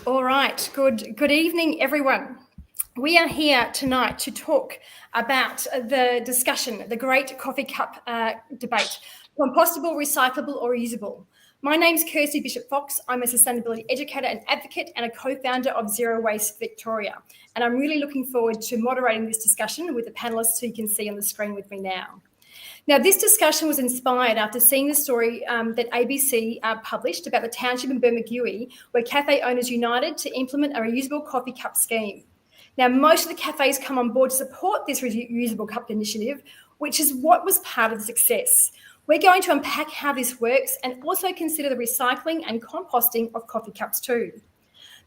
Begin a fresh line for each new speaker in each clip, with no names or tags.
All right, good evening, everyone. We are here tonight to talk about the discussion, the great coffee cup debate, compostable, recyclable or reusable. My name's Kirsty Bishop-Fox. I'm a sustainability educator and advocate and a co-founder of Zero Waste Victoria. And I'm really looking forward to moderating this discussion with the panelists who you can see on the screen with me now. Now, this discussion was inspired after seeing the story that ABC published about the township in Bermagui, where cafe owners united to implement a reusable coffee cup scheme. Now, most of the cafes come on board to support this reusable cup initiative, which is what was part of the success. We're going to unpack how this works and also consider the recycling and composting of coffee cups too.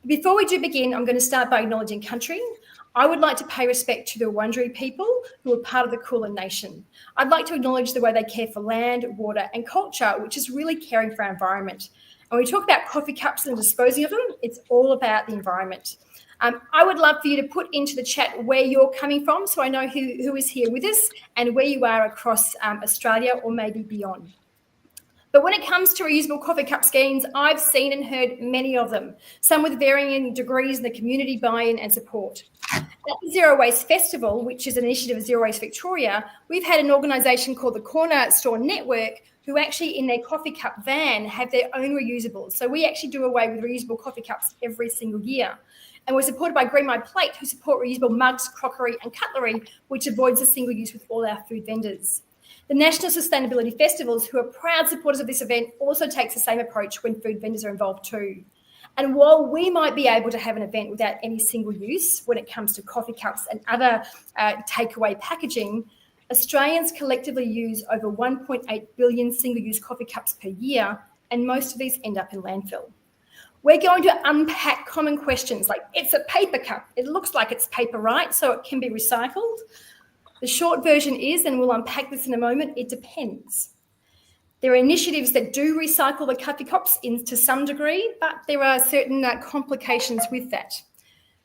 Before we do begin, I'm going to start by acknowledging country. I would like to pay respect to the Wurundjeri people who are part of the Kulin Nation. I'd like to acknowledge the way they care for land, water and culture, which is really caring for our environment. And when we talk about coffee cups and disposing of them, it's all about the environment. I would love for you to put into the chat where you're coming from so I know who is here with us and where you are across Australia or maybe beyond. But when it comes to reusable coffee cup schemes, I've seen and heard many of them, some with varying degrees in the community buy-in and support. At the Zero Waste Festival, which is an initiative of Zero Waste Victoria, we've had an organisation called the Corner Store Network who actually in their coffee cup van have their own reusables. So we actually do away with reusable coffee cups every single year. And we're supported by Green My Plate, who support reusable mugs, crockery and cutlery, which avoids a single use with all our food vendors. The National Sustainability Festivals, who are proud supporters of this event, also takes the same approach when food vendors are involved too. And while we might be able to have an event without any single use when it comes to coffee cups and other takeaway packaging, Australians collectively use over 1.8 billion single-use coffee cups per year, and most of these end up in landfill. We're going to unpack common questions like, it's a paper cup. It looks like it's paper, right? So it can be recycled. The short version is, and we'll unpack this in a moment, it depends. There are initiatives that do recycle the coffee cups to some degree, but there are certain complications with that.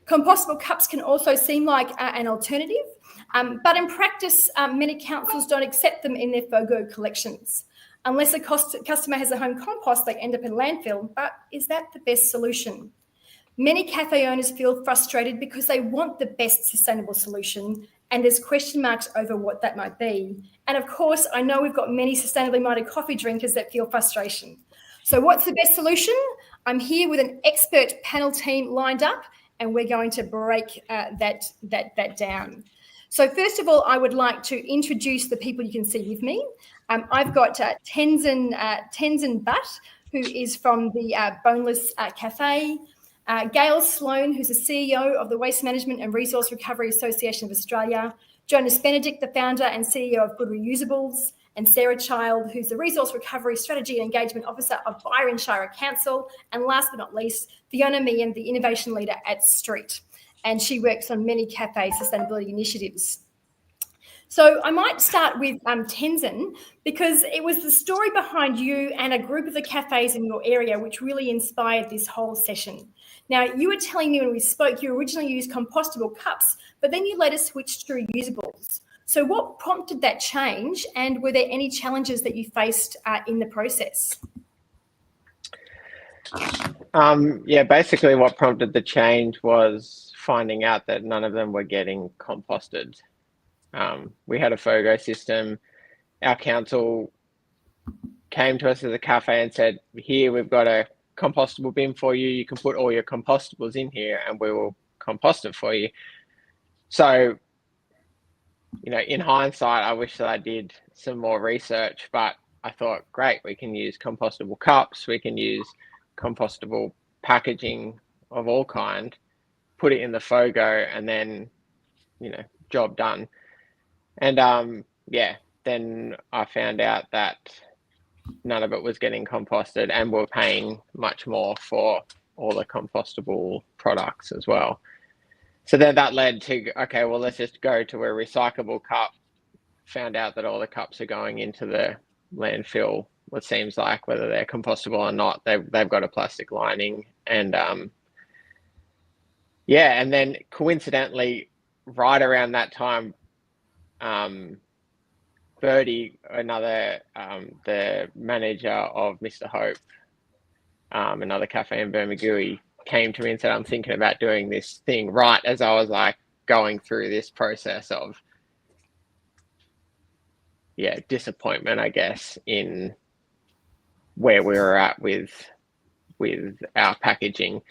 Compostable cups can also seem like an alternative, but in practice, many councils don't accept them in their FOGO collections. Unless a customer has a home compost, they end up in landfill, but is that the best solution? Many cafe owners feel frustrated because they want the best sustainable solution, and there's question marks over what that might be. And of course, I know we've got many sustainably minded coffee drinkers that feel frustration. So what's the best solution? I'm here with an expert panel team lined up, and we're going to break that down. So first of all, I would like to introduce the people you can see with me. I've got Tezin Butt, who is from the Boneless Cafe. Gayle Sloan, who's the CEO of the Waste Management and Resource Recovery Association of Australia. Jonas Benedikt, the founder and CEO of Good Reusables. And Sarah Child, who's the Resource Recovery Strategy and Engagement Officer of Byron Shire Council. And last but not least, Fiona Meighan, the Innovation Leader at STREAT. And she works on many cafe sustainability initiatives. So I might start with Tezin, because it was the story behind you and a group of the cafes in your area which really inspired this whole session. Now, you were telling me when we spoke, you originally used compostable cups, but then you later switched to reusables. So what prompted that change, and were there any challenges that you faced in the process?
Basically what prompted the change was finding out that none of them were getting composted. We had a FOGO system. Our council came to us as a cafe and said, here, we've got a compostable bin for you. You can put all your compostables in here and we will compost it for you. So, in hindsight, I wish that I did some more research, but I thought, great, we can use compostable cups. We can use compostable packaging of all kind, put it in the FOGO and then, job done. And then I found out that none of it was getting composted, and we're paying much more for all the compostable products as well. So then that led to, okay, well, let's just go to a recyclable cup. Found out that all the cups are going into the landfill, what seems like, whether they're compostable or not, they've got a plastic lining. And and then coincidentally, right around that time, Bertie, the manager of Mr. Hope, another cafe in Bermagui, came to me and said, I'm thinking about doing this thing, right as I was like going through this process of disappointment, I guess, in where we were at with our packaging.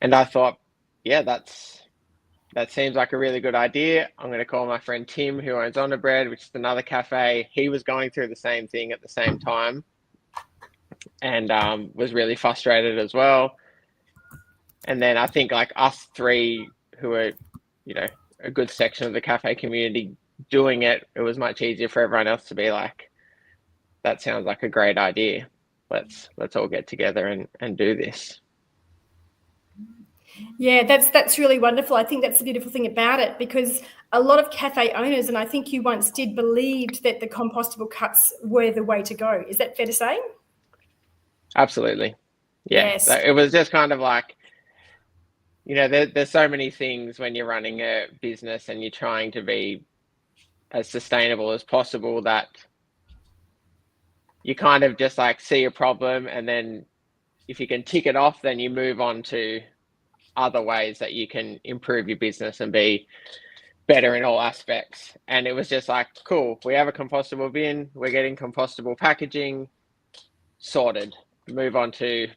And I thought, that seems like a really good idea. I'm going to call my friend Tim, who owns On the Bread, which is another cafe. He was going through the same thing at the same time, and was really frustrated as well. And then I think like us three, who are, a good section of the cafe community doing it, it was much easier for everyone else to be like, that sounds like a great idea. Let's all get together and do this.
Yeah, that's really wonderful. I think that's the beautiful thing about it, because a lot of cafe owners, and I think you once did, believed that the compostable cups were the way to go. Is that fair to say?
Absolutely. Yeah.
Yes.
So it was just kind of like, there's so many things when you're running a business and you're trying to be as sustainable as possible that you kind of just like see a problem, and then if you can tick it off, then you move on to other ways that you can improve your business and be better in all aspects. And it was just like, cool, we have a compostable bin, we're getting compostable packaging sorted, move on to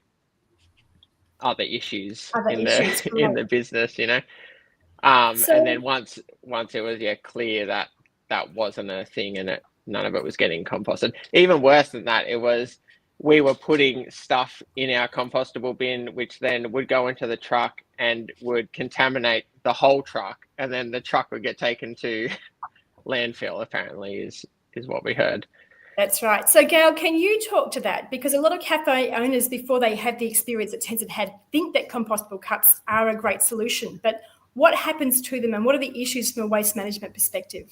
other issues in the business, and then once it was clear that that wasn't a thing and none of it was getting composted. Even worse than that, it was we were putting stuff in our compostable bin, which then would go into the truck and would contaminate the whole truck, and then the truck would get taken to landfill, apparently, is what we heard.
That's right. So, Gayle, can you talk to that? Because a lot of cafe owners, before they have the experience that Tezin had, think that compostable cups are a great solution. But what happens to them, and what are the issues from a waste management perspective?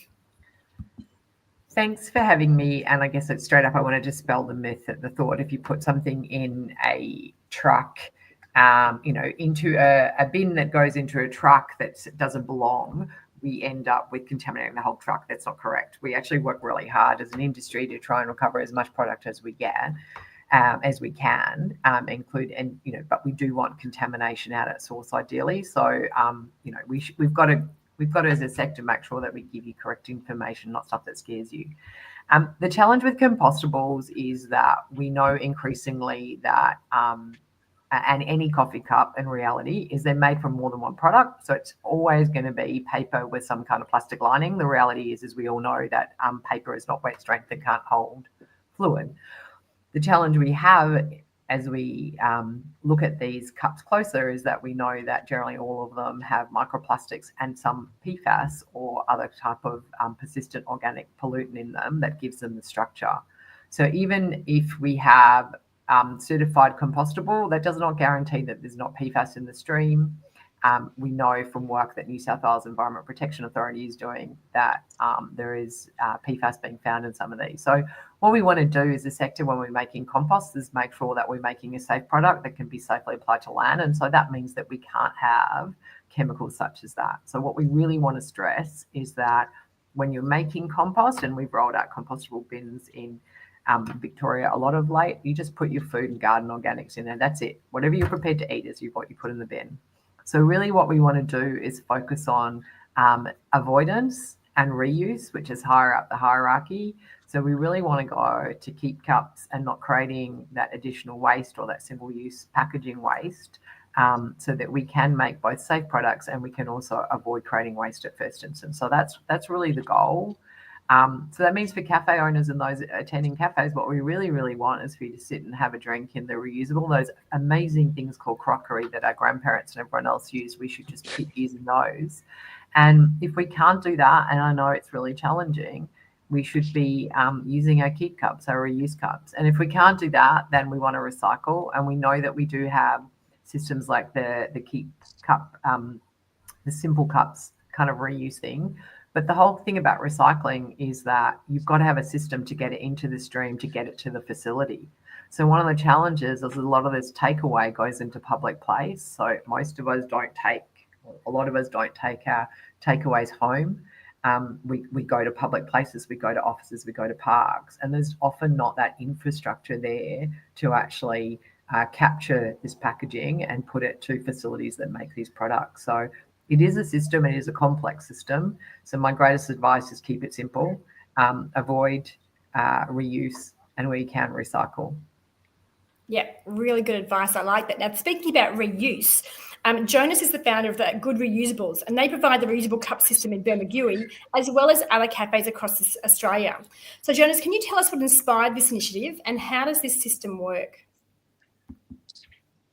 Thanks for having me. And I guess it's straight up, I want to dispel the myth that the thought if you put something in a truck, into a bin that goes into a truck that doesn't belong, we end up with contaminating the whole truck. That's not correct. We actually work really hard as an industry to try and recover as much product as we can, but we do want contamination out at source ideally. So, we've got to, as a sector, make sure that we give you correct information, not stuff that scares you. The challenge with compostables is that we know increasingly that, and any coffee cup in reality is they're made from more than one product. So it's always going to be paper with some kind of plastic lining. The reality is, as we all know, that paper is not wet strength and can't hold fluid. The challenge we have as we look at these cups closer is that we know that generally all of them have microplastics and some PFAS or other type of persistent organic pollutant in them that gives them the structure. So even if we have certified compostable, that does not guarantee that there's not PFAS in the stream. We know from work that New South Wales Environment Protection Authority is doing that there is PFAS being found in some of these. So what we want to do as a sector when we're making compost is make sure that we're making a safe product that can be safely applied to land. And so that means that we can't have chemicals such as that. So what we really want to stress is that when you're making compost, and we've rolled out compostable bins in Victoria a lot of late, you just put your food and garden organics in there. That's it. Whatever you're prepared to eat is what you put in the bin. So really what we want to do is focus on avoidance and reuse, which is higher up the hierarchy. So we really want to go to keep cups and not creating that additional waste or that single-use packaging waste, so that we can make both safe products and we can also avoid creating waste at first instance. So that's really the goal. So that means for cafe owners and those attending cafes, what we really, really want is for you to sit and have a drink in the reusable, those amazing things called crockery that our grandparents and everyone else used. We should just keep using those. And if we can't do that, and I know it's really challenging, we should be using our keep cups, our reuse cups. And if we can't do that, then we want to recycle. And we know that we do have systems like the keep cup, the simple cups kind of reuse thing. But the whole thing about recycling is that you've got to have a system to get it into the stream, to get it to the facility. So one of the challenges is a lot of this takeaway goes into public place. So most of us don't take, a lot of us don't take our takeaways home. We go to public places, we go to offices, we go to parks, and there's often not that infrastructure there to actually capture this packaging and put it to facilities that make these products. So it is a system, it is a complex system. So my greatest advice is keep it simple, avoid reuse, and where you can, recycle.
Yeah, really good advice. I like that. Now, speaking about reuse, Jonas is the founder of the Good Reusables, and they provide the reusable cup system in Bermagui, as well as other cafes across Australia. So, Jonas, can you tell us what inspired this initiative and how does this system work?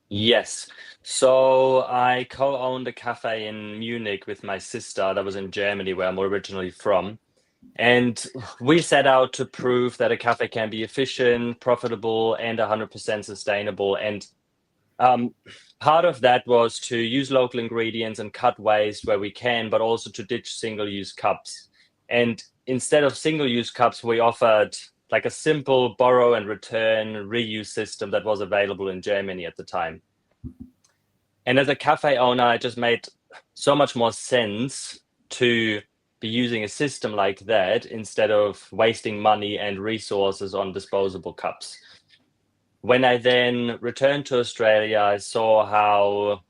Yes. So I co-owned a cafe in Munich with my sister that was in Germany, where I'm originally from. And we set out to prove that a cafe can be efficient, profitable, and 100% sustainable. And part of that was to use local ingredients and cut waste where we can, but also to ditch single-use cups. And instead of single-use cups, we offered like a simple borrow and return reuse system that was available in Germany at the time. And as a cafe owner, it just made so much more sense to be using a system like that instead of wasting money and resources on disposable cups. When I then returned to Australia, I saw how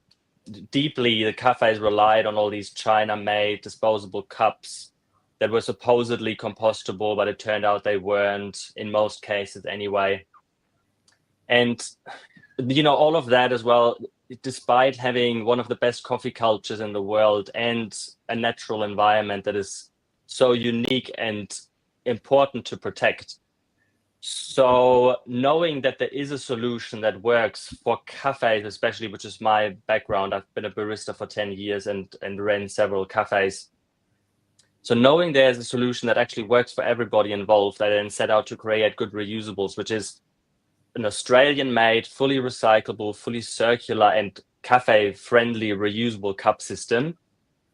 deeply the cafes relied on all these China-made disposable cups that were supposedly compostable, but it turned out they weren't in most cases anyway. And, you know, all of that as well, despite having one of the best coffee cultures in the world and a natural environment that is so unique and important to protect. So knowing that there is a solution that works for cafes, especially, which is my background, I've been a barista for 10 years and ran several cafes. So knowing there's a solution that actually works for everybody involved, I then set out to create Good Reusables, which is an Australian-made, fully recyclable, fully circular and cafe-friendly reusable cup system.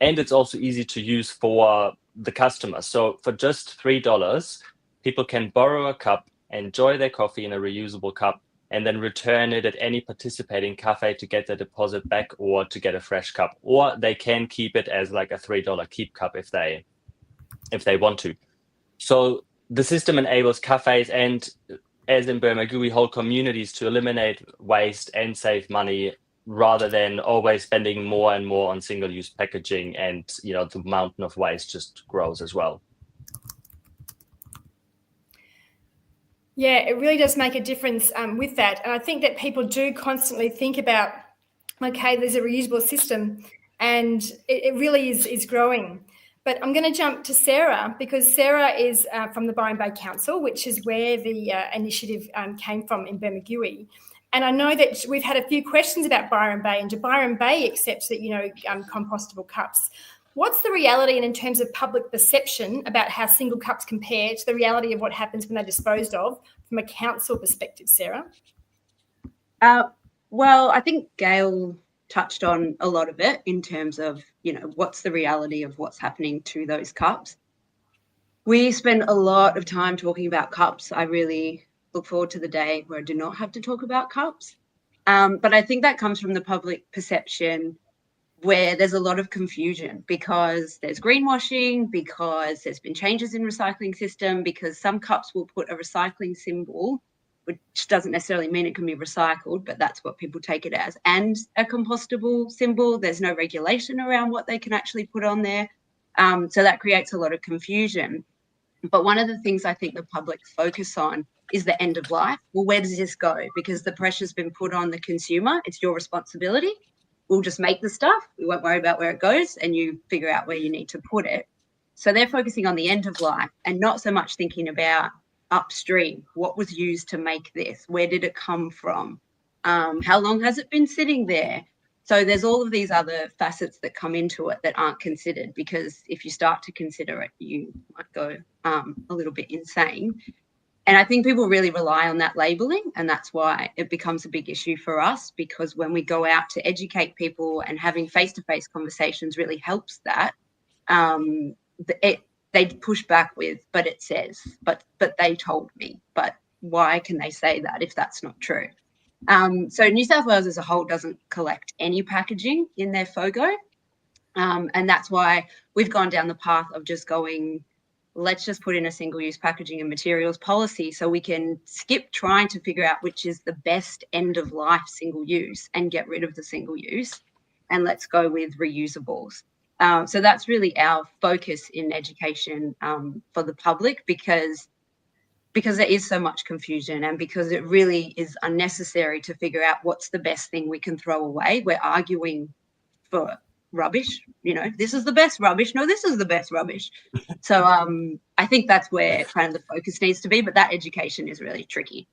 And it's also easy to use for the customer. So for just $3, people can borrow a cup, enjoy their coffee in a reusable cup, and then return it at any participating cafe to get their deposit back or to get a fresh cup. Or they can keep it as like a $3 keep cup if they want to. So the system enables cafes and, as in Bermagui, whole communities to eliminate waste and save money rather than always spending more and more on single-use packaging, and you know the mountain of waste just grows as well.
Yeah, it really does make a difference with that. And I think that people do constantly think about, okay, there's a reusable system, and it really is growing. But I'm going to jump to Sarah, because Sarah is from the Byron Bay Council, which is where the initiative came from in Bermagui. And I know that we've had a few questions about Byron Bay, and do Byron Bay accept that, compostable cups? What's the reality, and in terms of public perception, about how single cups compare to the reality of what happens when they're disposed of from a council perspective, Sarah?
Well, I think Gayle touched on a lot of it in terms of, what's the reality of what's happening to those cups. We spend a lot of time talking about cups. I really look forward to the day where I do not have to talk about cups. But I think that comes from the public perception, where there's a lot of confusion because there's greenwashing, because there's been changes in recycling system, because some cups will put a recycling symbol, which doesn't necessarily mean it can be recycled, but that's what people take it as, and a compostable symbol. There's no regulation around what they can actually put on there. So that creates a lot of confusion. But one of the things I think the public focus on is the end of life. Well, where does this go? Because the pressure's been put on the consumer. It's your responsibility. We'll just make the stuff. We won't worry about where it goes, and you figure out where you need to put it. So they're focusing on the end of life and not so much thinking about upstream. What was used to make this? Where did it come from? How long has it been sitting there? So there's all of these other facets that come into it that aren't considered, because if you start to consider it, you might go a little bit insane. And I think people really rely on that labeling, and that's why it becomes a big issue for us, because when we go out to educate people and having face-to-face conversations really helps that. They push back with, but it says, but they told me. But why can they say that if that's not true? So New South Wales as a whole doesn't collect any packaging in their FOGO. And that's why we've gone down the path of just going let's just put in a single-use packaging and materials policy so we can skip trying to figure out which is the best end-of-life single-use and get rid of the single-use, and let's go with reusables. So that's really our focus in education for the public, because there is so much confusion and because it really is unnecessary to figure out what's the best thing we can throw away. We're arguing for rubbish, this is the best rubbish. No, this is the best rubbish. So I think that's where kind of the focus needs to be, but that education is really tricky.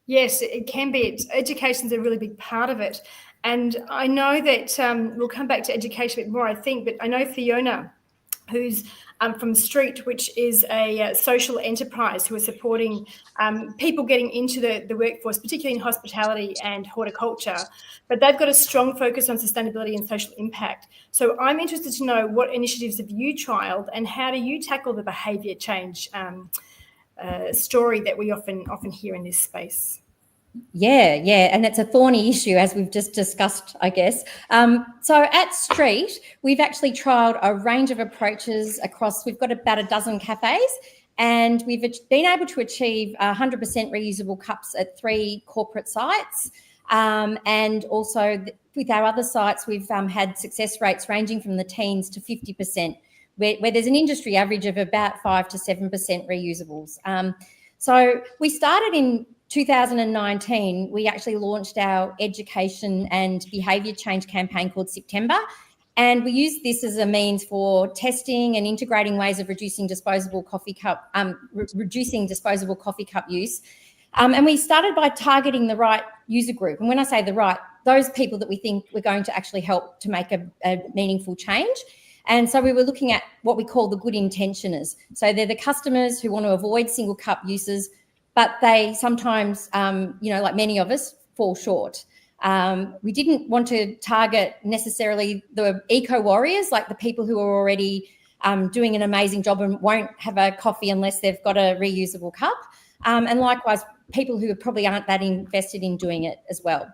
Yes, it can be. Education's a really big part of it. And I know that we'll come back to education a bit more, I think, but I know Fiona, who's from STREAT, which is a social enterprise who are supporting people getting into the workforce, particularly in hospitality and horticulture. But they've got a strong focus on sustainability and social impact. So I'm interested to know, what initiatives have you trialled and how do you tackle the behaviour change story that we often hear in this space?
Yeah, and it's a thorny issue, as we've just discussed, I guess. So at STREAT, we've actually trialled a range of approaches across, we've got about a dozen cafes, and we've been able to achieve 100% reusable cups at 3 corporate sites. And also with our other sites, we've had success rates ranging from the teens to 50%, where there's an industry average of about 5 to 7% reusables. So we started in 2019, we actually launched our education and behaviour change campaign called September. And we used this as a means for testing and integrating ways of reducing disposable coffee cup use. And we started by targeting the right user group. And when I say the right, those people that we think we're going to actually help to make a meaningful change. And so we were looking at what we call the good intentioners. So they're the customers who want to avoid single cup uses, but they sometimes, like many of us, fall short. We didn't want to target necessarily the eco warriors, like the people who are already doing an amazing job and won't have a coffee unless they've got a reusable cup. And likewise, people who probably aren't that invested in doing it as well.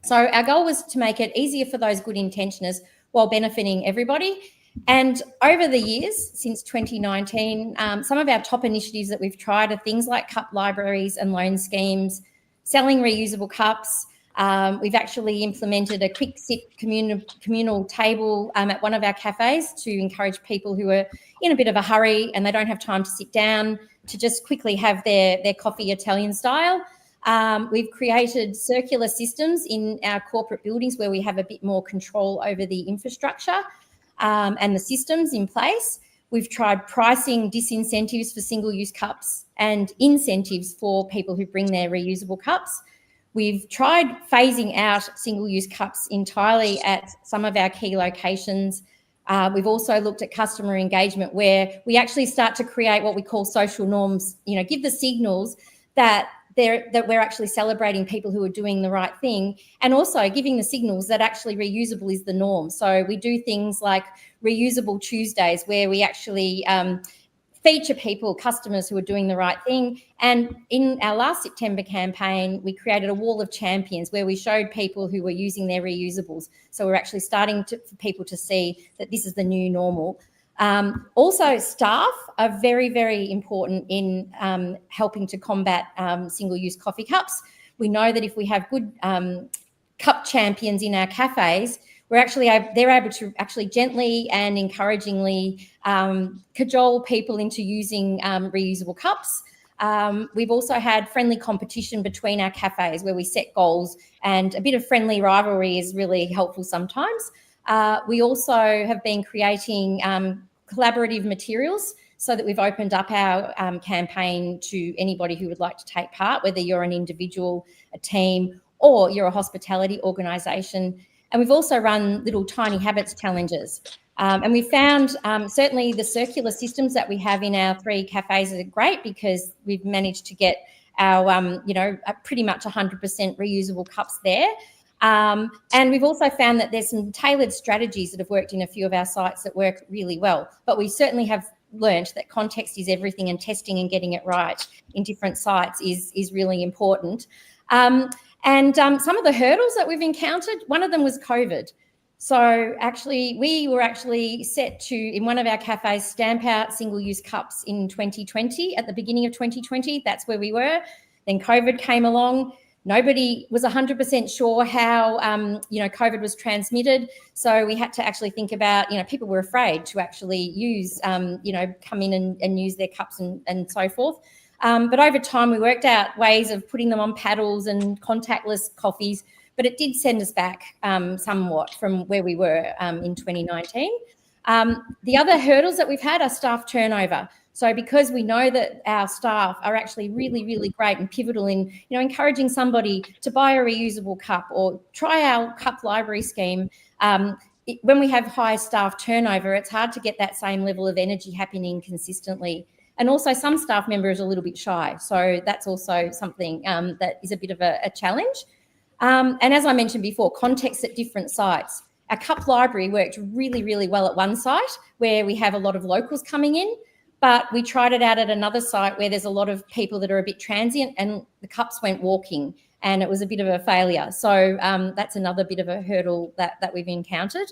So our goal was to make it easier for those good intentioners while benefiting everybody. And over the years, since 2019, some of our top initiatives that we've tried are things like cup libraries and loan schemes, selling reusable cups. We've actually implemented a quick sit communal table at one of our cafes to encourage people who are in a bit of a hurry and they don't have time to sit down to just quickly have their coffee Italian style. We've created circular systems in our corporate buildings where we have a bit more control over the infrastructure and the systems in place. We've tried pricing disincentives for single-use cups and incentives for people who bring their reusable cups. We've tried phasing out single-use cups entirely at some of our key locations. We've also looked at customer engagement where we actually start to create what we call social norms, give the signals that we're actually celebrating people who are doing the right thing, and also giving the signals that actually reusable is the norm. So we do things like Reusable Tuesdays where we actually feature customers who are doing the right thing. And in our last September campaign, we created a wall of champions where we showed people who were using their reusables. So we're actually starting for people to see that this is the new normal. Also, staff are very, very important in helping to combat single-use coffee cups. We know that if we have good cup champions in our cafes, they're able to actually gently and encouragingly cajole people into using reusable cups. We've also had friendly competition between our cafes where we set goals, and a bit of friendly rivalry is really helpful sometimes. We also have been creating collaborative materials so that we've opened up our campaign to anybody who would like to take part, whether you're an individual, a team, or you're a hospitality organisation. And we've also run little tiny habits challenges. And we found certainly the circular systems that we have in our 3 cafes are great because we've managed to get our, pretty much 100% reusable cups there. And we've also found that there's some tailored strategies that have worked in a few of our sites that work really well. But we certainly have learned that context is everything, and testing and getting it right in different sites is really important. And some of the hurdles that we've encountered, one of them was COVID. So actually, we were actually set to, in one of our cafes, stamp out single-use cups in 2020, at the beginning of 2020. That's where we were. Then COVID came along. Nobody was 100% sure how, COVID was transmitted. So we had to actually think about, people were afraid to actually use, come in and use their cups and so forth. But over time, we worked out ways of putting them on paddles and contactless coffees, but it did send us back somewhat from where we were in 2019. The other hurdles that we've had are staff turnover. So because we know that our staff are actually really, really great and pivotal in, encouraging somebody to buy a reusable cup or try our cup library scheme, when we have high staff turnover, it's hard to get that same level of energy happening consistently. And also some staff members are a little bit shy. So that's also something that is a bit of a challenge. And as I mentioned before, context at different sites. Our cup library worked really, really well at one site where we have a lot of locals coming in, but we tried it out at another site where there's a lot of people that are a bit transient, and the cups went walking, and it was a bit of a failure. So that's another bit of a hurdle that we've encountered.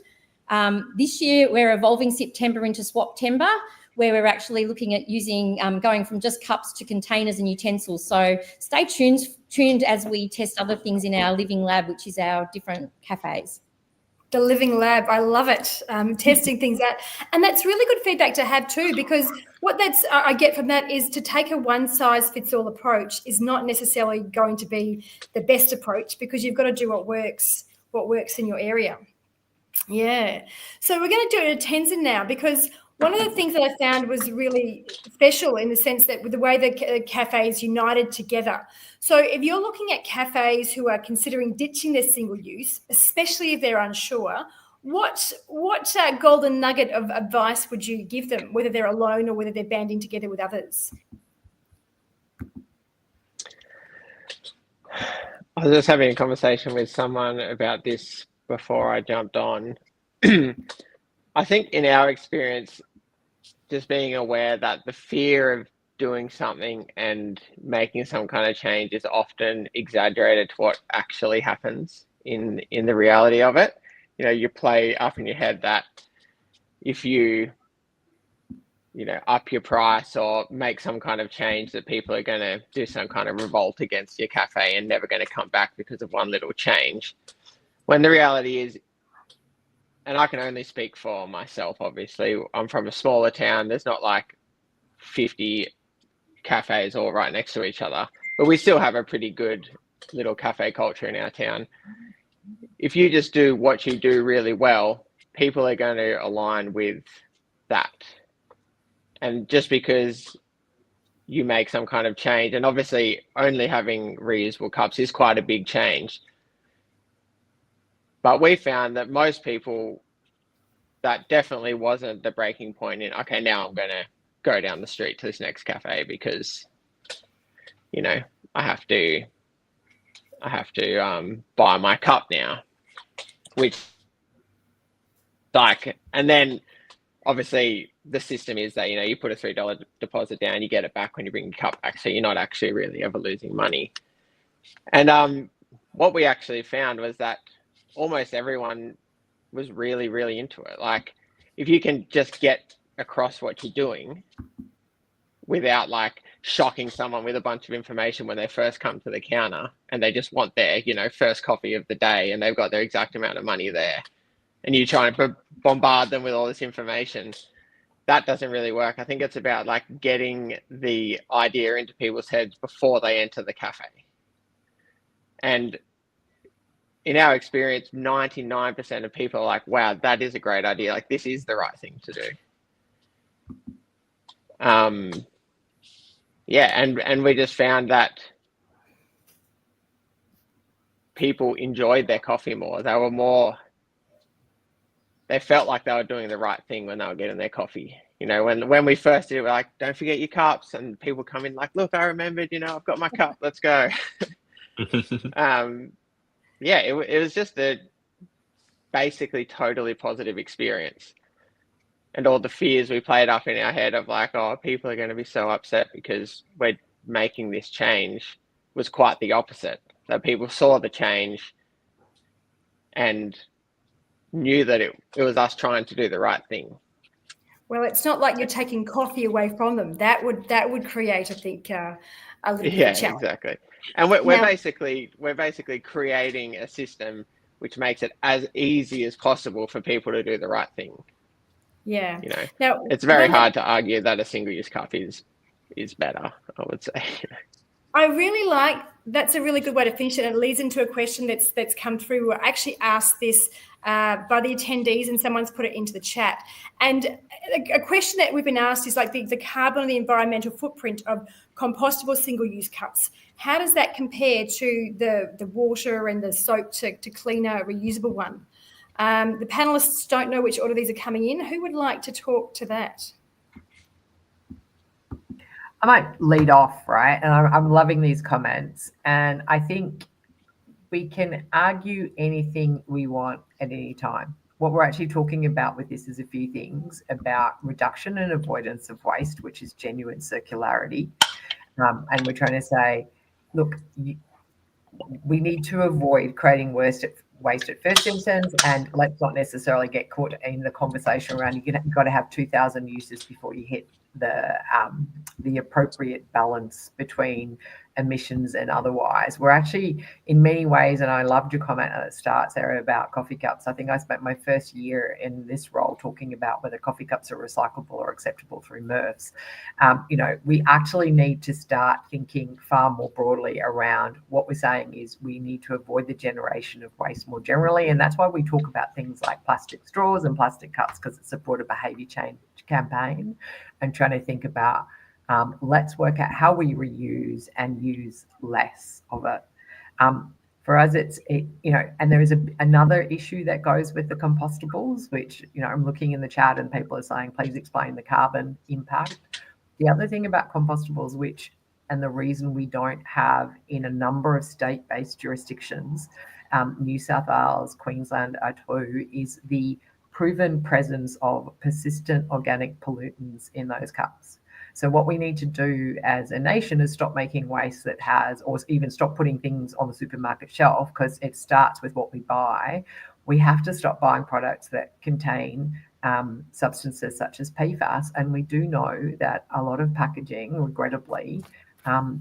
This year, we're evolving September into Swaptember, where we're actually looking at using, going from just cups to containers and utensils. So stay tuned as we test other things in our living lab, which is our different cafes.
The living lab, I love it. Testing things out. And that's really good feedback to have too, because what I get from that is to take a one-size-fits-all approach is not necessarily going to be the best approach, because you've got to do what works in your area. Yeah. So we're going to do it at Tezin now, because one of the things that I found was really special in the sense that with the way the cafes united together. So if you're looking at cafes who are considering ditching their single use, especially if they're unsure, what golden nugget of advice would you give them, whether they're alone or whether they're banding together with others?
I was just having a conversation with someone about this before I jumped on. I think in our experience, just being aware that the fear of doing something and making some kind of change is often exaggerated to what actually happens in the reality of it. You play up in your head that if you up your price or make some kind of change, that people are going to do some kind of revolt against your cafe and never going to come back because of one little change. When the reality is, and I can only speak for myself, obviously, I'm from a smaller town. There's not like 50 cafes all right next to each other, but we still have a pretty good little cafe culture in our town. If you just do what you do really well, people are going to align with that. And just because you make some kind of change, and obviously only having reusable cups is quite a big change, but we found that most people, that definitely wasn't the breaking point in, okay, now I'm going to go down the street to this next cafe because, I have to buy my cup now, which and then obviously the system is that, you put a $3 deposit down, you get it back when you bring your cup back. So you're not actually really ever losing money. And what we actually found was that almost everyone was really, really into it. Like, if you can just get across what you're doing without shocking someone with a bunch of information when they first come to the counter and they just want their, first coffee of the day and they've got their exact amount of money there, and you try and bombard them with all this information, that doesn't really work. I think it's about getting the idea into people's heads before they enter the cafe. And in our experience, 99% of people are like, wow, that is a great idea. This is the right thing to do. And we just found that people enjoyed their coffee more. They felt like they were doing the right thing when they were getting their coffee. When we first did it, we're like, don't forget your cups. And people come in look, I remembered, I've got my cup, let's go. It was just a basically totally positive experience. And all the fears we played up in our head of people are going to be so upset because we're making this change was quite the opposite. That people saw the change and knew that it was us trying to do the right thing.
Well, it's not like you're taking coffee away from them. That would create, I think, a little bit of a challenge.
Exactly. And we're basically creating a system which makes it as easy as possible for people to do the right thing.
Yeah.
You know,
now,
it's very hard to argue that a single-use cup is better, I would say.
I really like, that's a really good way to finish it. It leads into a question that's come through. We actually asked this by the attendees, and someone's put it into the chat. And a question that we've been asked is like the carbon and the environmental footprint of compostable single-use cups. How does that compare to the water and the soap to clean a reusable one? The panelists don't know which order these are coming in. Who would like to talk to that?
I might lead off, right? And I'm loving these comments. And I think we can argue anything we want at any time. What we're actually talking about with this is a few things about reduction and avoidance of waste, which is genuine circularity. And we're trying to say, look, we need to avoid creating waste at first instance, and let's not necessarily get caught in the conversation around you've got to have 2,000 uses before you hit the appropriate balance between emissions and otherwise. We're actually, in many ways, and I loved your comment at the start, Sarah, about coffee cups. I think I spent my first year in this role talking about whether coffee cups are recyclable or acceptable through MRFs. We actually need to start thinking far more broadly around what we're saying is we need to avoid the generation of waste more generally. And that's why we talk about things like plastic straws and plastic cups, because it's a broader behaviour change campaign, and trying to think about let's work out how we reuse and use less of it. For us, and there is another issue that goes with the compostables, which, I'm looking in the chat and people are saying, please explain the carbon impact. The other thing about compostables, and the reason we don't have in a number of state-based jurisdictions, New South Wales, Queensland are two, is the proven presence of persistent organic pollutants in those cups. So what we need to do as a nation is stop making waste that has, or even stop putting things on the supermarket shelf, because it starts with what we buy. We have to stop buying products that contain substances such as PFAS. And we do know that a lot of packaging, regrettably,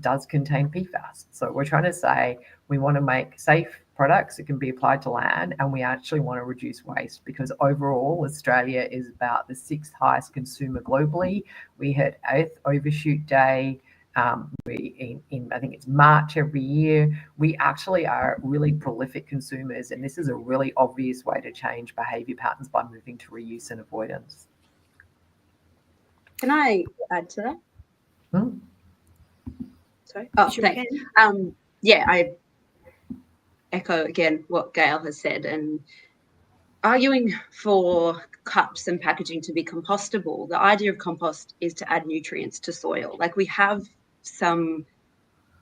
does contain PFAS. So we're trying to say we want to make safe products that can be applied to land, and we actually want to reduce waste, because overall Australia is about the 6th highest consumer globally. We had Earth Overshoot Day I think it's March every year. We actually are really prolific consumers, and this is a really obvious way to change behaviour patterns by moving to reuse and avoidance.
Can I add to that? Sorry. Oh,
Sure,
thanks. I echo again what Gayle has said, and arguing for cups and packaging to be compostable. The idea of compost is to add nutrients to soil. Like, we have some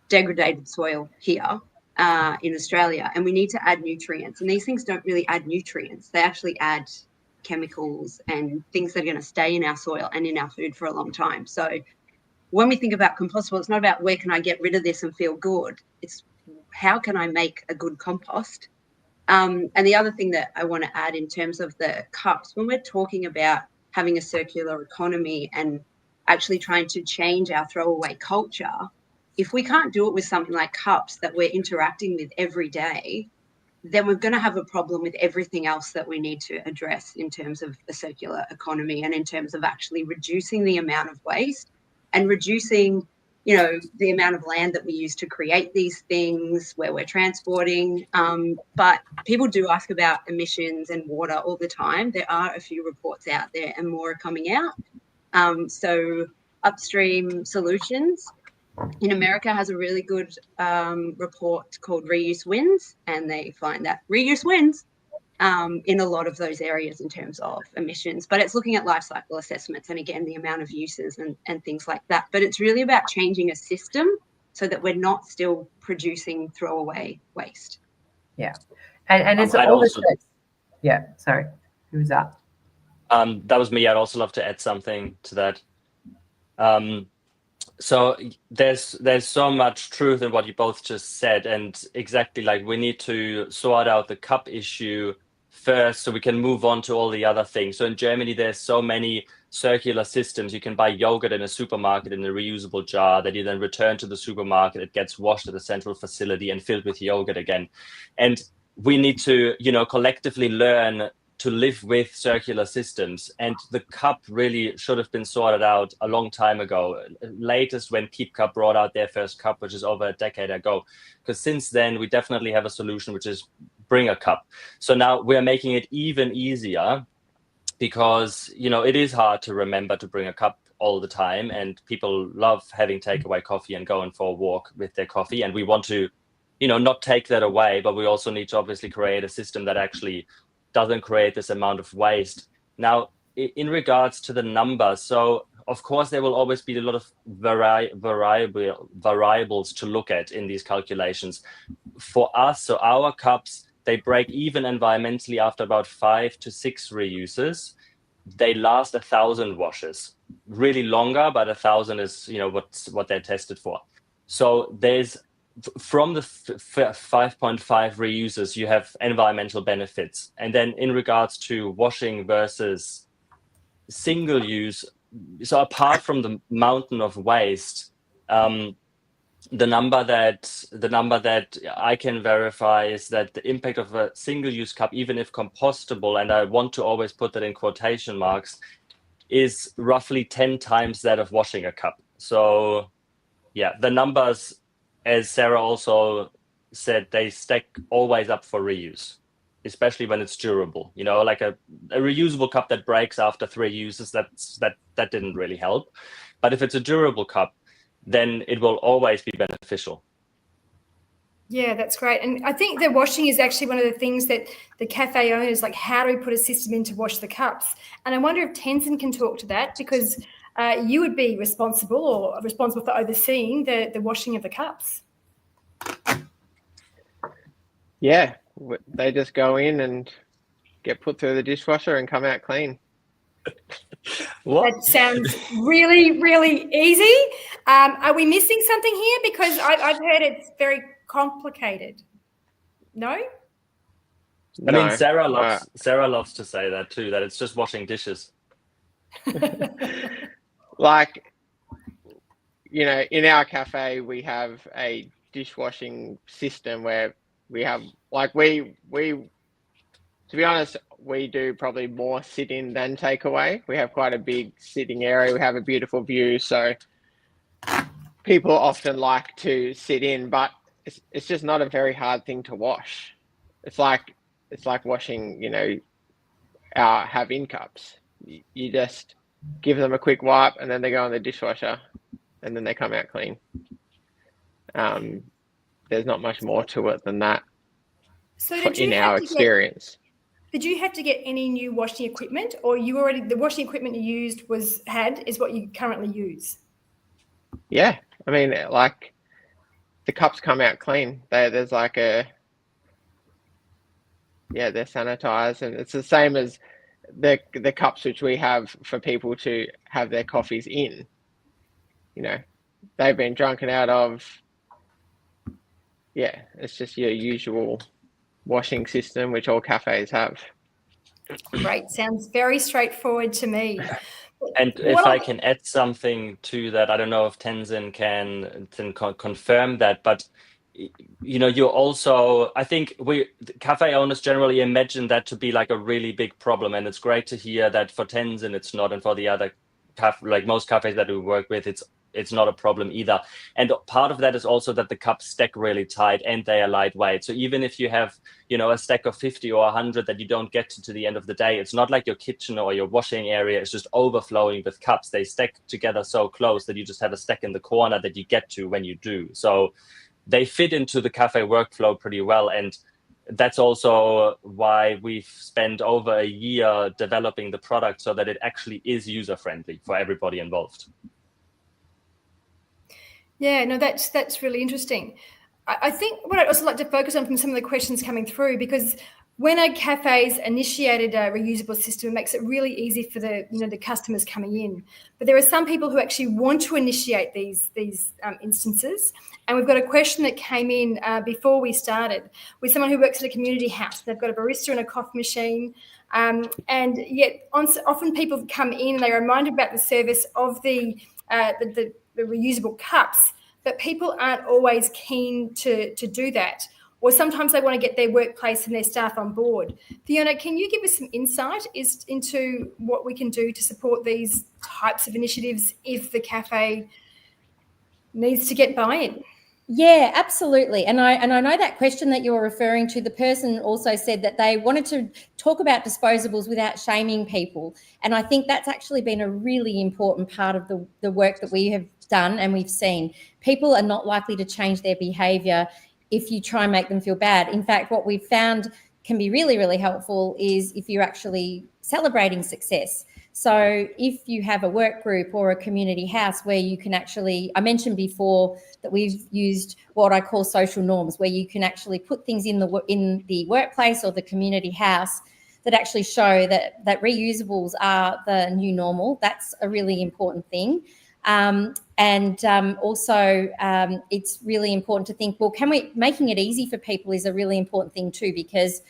degraded soil here in Australia, and we need to add nutrients, and these things don't really add nutrients. They actually add chemicals and things that are going to stay in our soil and in our food for a long time. So when we think about compostable, it's not about where can I get rid of this and feel good. It's how can I make a good compost? And the other thing that I want to add in terms of the cups, when we're talking about having a circular economy and actually trying to change our throwaway culture, if we can't do it with something like cups that we're interacting with every day, then we're going to have a problem with everything else that we need to address in terms of a circular economy and in terms of actually reducing the amount of waste and reducing the amount of land that we use to create these things where we're transporting. But people do ask about emissions and water all the time. There are a few reports out there and more are coming out. So Upstream Solutions in America has a really good report called Reuse Wins, and they find that reuse wins in a lot of those areas in terms of emissions. But it's looking at life cycle assessments and, again, the amount of uses and things like that. But it's really about changing a system so that we're not still producing throwaway waste.
Yeah. And it's all also, yeah, sorry. Who was that?
That was me. I'd also love to add something to that. So there's so much truth in what you both just said, and exactly, like, we need to sort out the cup issue first so we can move on to all the other things. So in Germany, there's so many circular systems. You can buy yogurt in a supermarket in a reusable jar that you then return to the supermarket. It gets washed at a central facility and filled with yogurt again. And we need to, collectively learn to live with circular systems. And the cup really should have been sorted out a long time ago, latest when Keep Cup brought out their first cup, which is over a decade ago. Because since then, we definitely have a solution, which is bring a cup. So now we're making it even easier because, it is hard to remember to bring a cup all the time. And people love having takeaway coffee and going for a walk with their coffee. And we want to, not take that away, but we also need to obviously create a system that actually doesn't create this amount of waste. Now, in regards to the numbers, so of course there will always be a lot of variables to look at in these calculations. For us, so our cups, they break even environmentally after about 5 to 6 reuses. They last 1,000 washes, really longer, but 1,000 is what they're tested for. So there's from the 5.5 reuses, you have environmental benefits. And then in regards to washing versus single use, so apart from the mountain of waste, the number that I can verify is that the impact of a single-use cup, even if compostable, and I want to always put that in quotation marks, is roughly 10 times that of washing a cup. So yeah, the numbers, as Sarah also said, they stack always up for reuse, especially when it's durable. Like a reusable cup that breaks after 3 uses, that didn't really help. But if it's a durable cup, then it will always be beneficial.
Yeah, that's great. And I think the washing is actually one of the things that the cafe owners, like, how do we put a system in to wash the cups? And I wonder if Tenzin can talk to that, because you would be responsible for overseeing the washing of the cups.
Yeah, they just go in and get put through the dishwasher and come out clean.
What?
That sounds really, really easy. Are we missing something here? Because I've heard it's very complicated. No?
I mean, Sarah loves to say that too, that it's just washing dishes.
Like, in our cafe, we have a dishwashing system where we have, like, we to be honest, we do probably more sit-in than takeaway. We have quite a big sitting area. We have a beautiful view, so people often like to sit in, but it's just not a very hard thing to wash. It's like washing, our have-in cups. You just give them a quick wipe, and then they go in the dishwasher, and then they come out clean. There's not much more to it than that.
So
in our experience.
Did you have to get any new washing equipment, or the washing equipment you used is what you currently use?
Yeah, I mean, like, the cups come out clean. There's like they're sanitized, and it's the same as the cups which we have for people to have their coffees in. They've been drunken out of. Yeah, it's just your usual washing system, which all cafes have.
Great. Sounds very straightforward to me.
And if I can add something to that, I don't know if Tenzin can confirm that, but you also, I think cafe owners generally imagine that to be like a really big problem, and it's great to hear that for Tenzin it's not, and for the other like most cafes that we work with, it's not a problem either. And part of that is also that the cups stack really tight and they are lightweight. So even if you have, a stack of 50 or 100 that you don't get to the end of the day, it's not like your kitchen or your washing area is just overflowing with cups. They stack together so close that you just have a stack in the corner that you get to when you do. So they fit into the cafe workflow pretty well. And that's also why we've spent over a year developing the product so that it actually is user-friendly for everybody involved.
Yeah, no, that's really interesting. I think what I'd also like to focus on from some of the questions coming through, because when a cafe's initiated a reusable system, it makes it really easy for the customers coming in. But there are some people who actually want to initiate these instances. And we've got a question that came in before we started with someone who works at a community house. They've got a barista and a coffee machine. And yet often people come in and they're reminded about the service of the reusable cups, but people aren't always keen to do that. Or sometimes they want to get their workplace and their staff on board. Fiona, can you give us some insight into what we can do to support these types of initiatives if the cafe needs to get buy-in?
Yeah, absolutely. And I know that question that you're referring to, the person also said that they wanted to talk about disposables without shaming people. And I think that's actually been a really important part of the work that we have done and we've seen. People are not likely to change their behaviour if you try and make them feel bad. In fact, what we've found can be really, really helpful is if you're actually celebrating success. So if you have a work group or a community house where you can actually, I mentioned before that we've used what I call social norms, where you can actually put things in the workplace or the community house that actually show that reusables are the new normal. That's a really important thing. Also, it's really important to think, well, making it easy for people is a really important thing too, because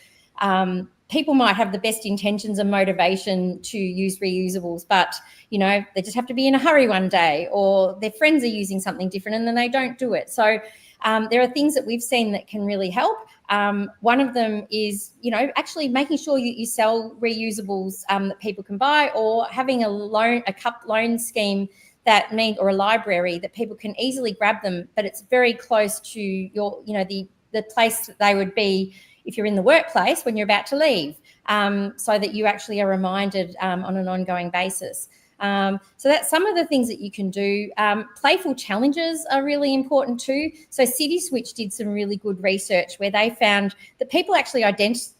people might have the best intentions and motivation to use reusables, but, they just have to be in a hurry one day, or their friends are using something different and then they don't do it. So there are things that we've seen that can really help. One of them is, actually making sure you sell reusables that people can buy, or having a cup loan scheme or a library that people can easily grab them, but it's very close to your, the place that they would be if you're in the workplace when you're about to leave, so that you actually are reminded on an ongoing basis. So that's some of the things that you can do. Playful challenges are really important too. So City Switch did some really good research where they found that people actually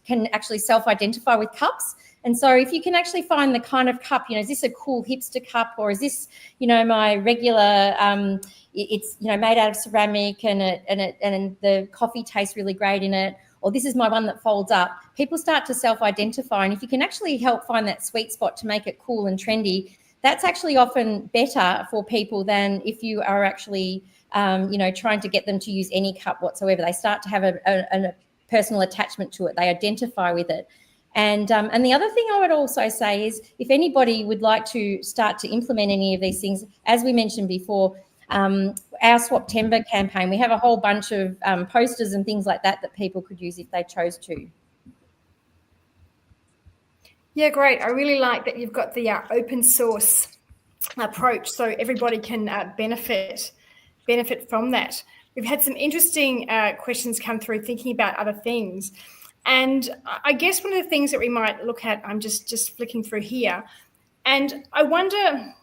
can actually self-identify with cups. And so if you can actually find the kind of cup, is this a cool hipster cup, or is this, my regular, it's, made out of ceramic and the coffee tastes really great in it, or this is my one that folds up. People start to self-identify. And if you can actually help find that sweet spot to make it cool and trendy, that's actually often better for people than if you are actually, trying to get them to use any cup whatsoever. They start to have a personal attachment to it. They identify with it. And the other thing I would also say is, if anybody would like to start to implement any of these things, as we mentioned before, our Swaptember campaign, we have a whole bunch of posters and things like that people could use if they chose to.
Yeah, great. I really like that you've got the open source approach, so everybody can benefit from that. We've had some interesting questions come through thinking about other things. And I guess one of the things that we might look at, I'm just flicking through here, and I wonder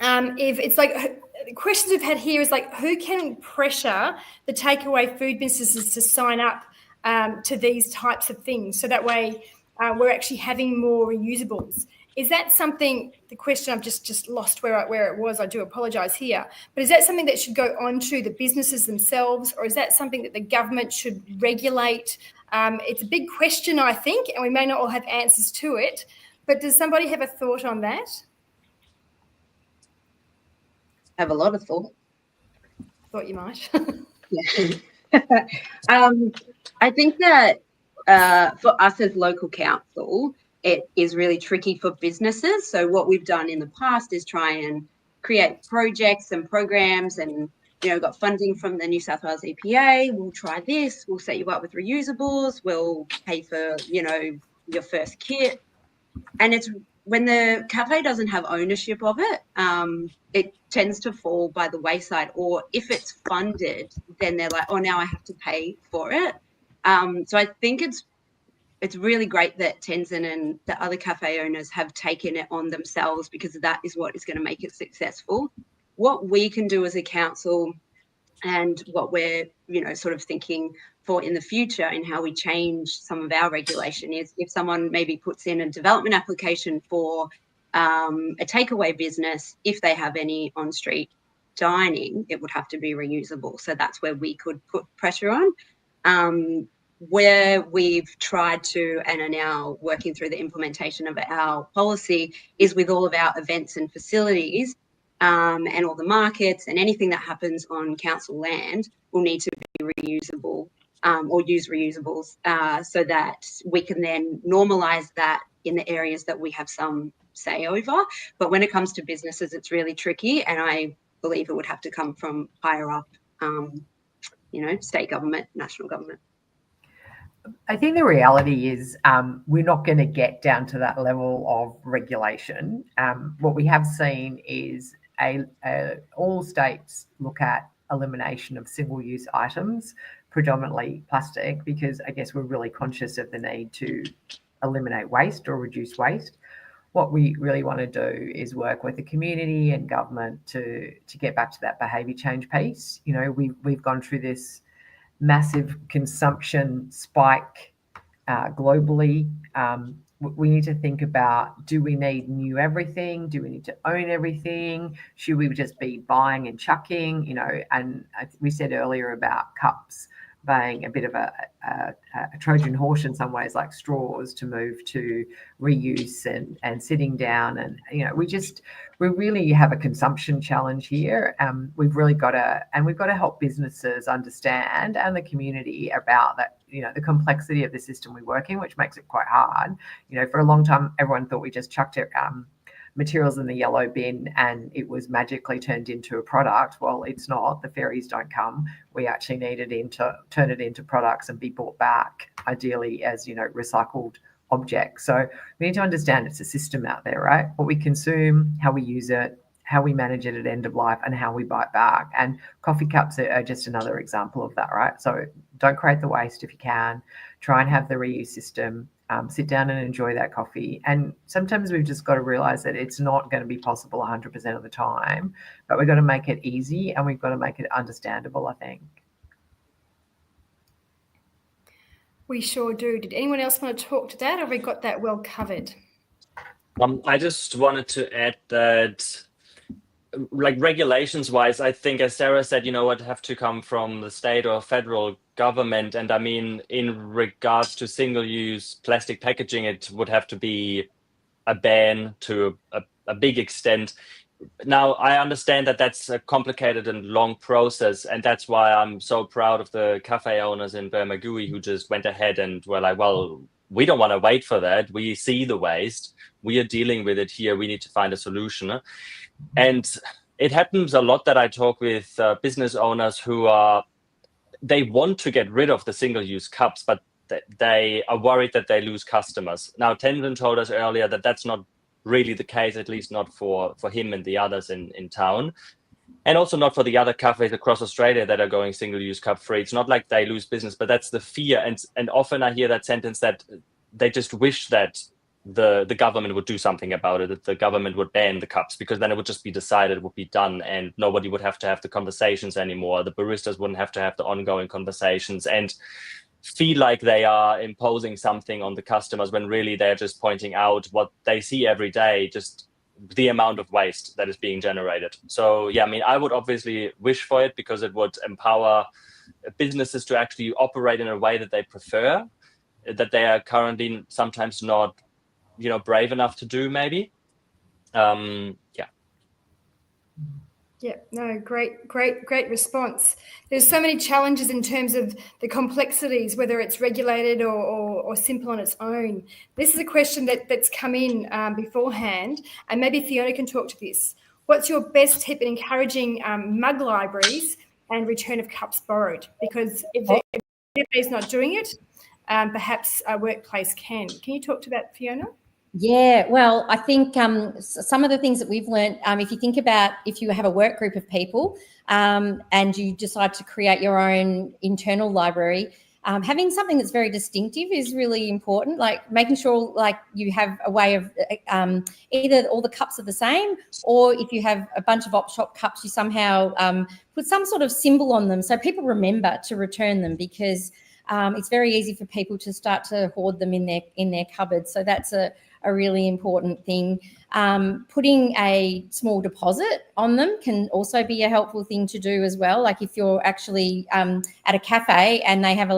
if it's like the questions we've had here is like, who can pressure the takeaway food businesses to sign up to these types of things, so that way we're actually having more reusables? Is that something, the question I've just lost where it was, I do apologise here, but is that something that should go on to the businesses themselves, or is that something that the government should regulate? It's a big question, I think, and we may not all have answers to it, but does somebody have a thought on that?
I have a lot of thought.
Thought you might.
Yeah. I think that for us as local council, it is really tricky for businesses. So what we've done in the past is try and create projects and programs, and got funding from the New South Wales EPA. We'll try this. We'll set you up with reusables. We'll pay for your first kit. And it's when the cafe doesn't have ownership of it, it tends to fall by the wayside. Or if it's funded, then they're like, oh, now I have to pay for it. So I think it's really great that Tezin and the other cafe owners have taken it on themselves, because that is what is going to make it successful. What we can do as a council, and what we're sort of thinking for in the future and how we change some of our regulation, is if someone maybe puts in a development application for a takeaway business, if they have any on-street dining, it would have to be reusable. So that's where we could put pressure on. where we've tried to and are now working through the implementation of our policy is with all of our events and facilities, and all the markets and anything that happens on council land will need to be reusable, or use reusables, so that we can then normalise that in the areas that we have some say over. But when it comes to businesses, it's really tricky, and I believe it would have to come from higher up, state government, national government.
I think the reality is we're not going to get down to that level of regulation. What we have seen is all states look at elimination of single-use items, predominantly plastic, because I guess we're really conscious of the need to eliminate waste or reduce waste. What we really want to do is work with the community and government to get back to that behaviour change piece. We've gone through this massive consumption spike globally. We need to think about, do we need new everything? Do we need to own everything? Should we just be buying and chucking? And we said earlier about cups being a bit of a Trojan horse in some ways, like straws, to move to reuse and sitting down. And, we really have a consumption challenge here. We've really got to help businesses understand, and the community, about that, the complexity of the system we work in, which makes it quite hard. For a long time, everyone thought we just chucked it, materials in the yellow bin and it was magically turned into a product. Well, it's not. The fairies don't come. We actually need to turn it into products and be bought back, ideally as, recycled objects. So we need to understand it's a system out there, right? What we consume, how we use it, how we manage it at end of life, and how we buy it back. And coffee cups are just another example of that, right? So don't create the waste if you can. Try and have the reuse system. Sit down and enjoy that coffee. And sometimes we've just got to realise that it's not going to be possible 100% of the time, but we've got to make it easy and we've got to make it understandable, I think.
We sure do. Did anyone else want to talk to that, or have we got that well covered?
I just wanted to add that, like, regulations wise, I think, as Sarah said, would have to come from the state or federal government. And I mean, in regards to single-use plastic packaging, it would have to be a ban to a big extent. Now, I understand that that's a complicated and long process, and that's why I'm so proud of the cafe owners in Bermagui who just went ahead and were like, well, we don't want to wait for that. We see the waste. We are dealing with it here. We need to find a solution. And it happens a lot that I talk with business owners who they want to get rid of the single-use cups, but they are worried that they lose customers. Now, Tenzin told us earlier that that's not really the case, at least not for him and the others in town, and also not for the other cafes across Australia that are going single-use cup free. It's not like they lose business, but that's the fear. And often I hear that sentence that they just wish that the government would do something about it, that the government would ban the cups, because then it would just be decided, it would be done, and nobody would have to have the conversations anymore. The baristas wouldn't have to have the ongoing conversations and feel like they are imposing something on the customers, when really they're just pointing out what they see every day, just the amount of waste that is being generated. So yeah, I mean, I would obviously wish for it, because it would empower businesses to actually operate in a way that they prefer, that they are currently sometimes not brave enough to do, maybe.
Yeah, no, great response. There's so many challenges in terms of the complexities, whether it's regulated or simple on its own. This is a question that's come in beforehand, and maybe Fiona can talk to this. What's your best tip in encouraging mug libraries and return of cups borrowed? Because if the cafe is not doing it, perhaps a workplace can. Can you talk to that, Fiona?
Yeah, well, I think some of the things that we've learned, if you think about, if you have a work group of people and you decide to create your own internal library, having something that's very distinctive is really important, like making sure like you have a way of either all the cups are the same, or if you have a bunch of op shop cups, you somehow put some sort of symbol on them so people remember to return them, because it's very easy for people to start to hoard them in their cupboards. So that's a really important thing. Putting a small deposit on them can also be a helpful thing to do as well. Like if you're actually at a cafe and they have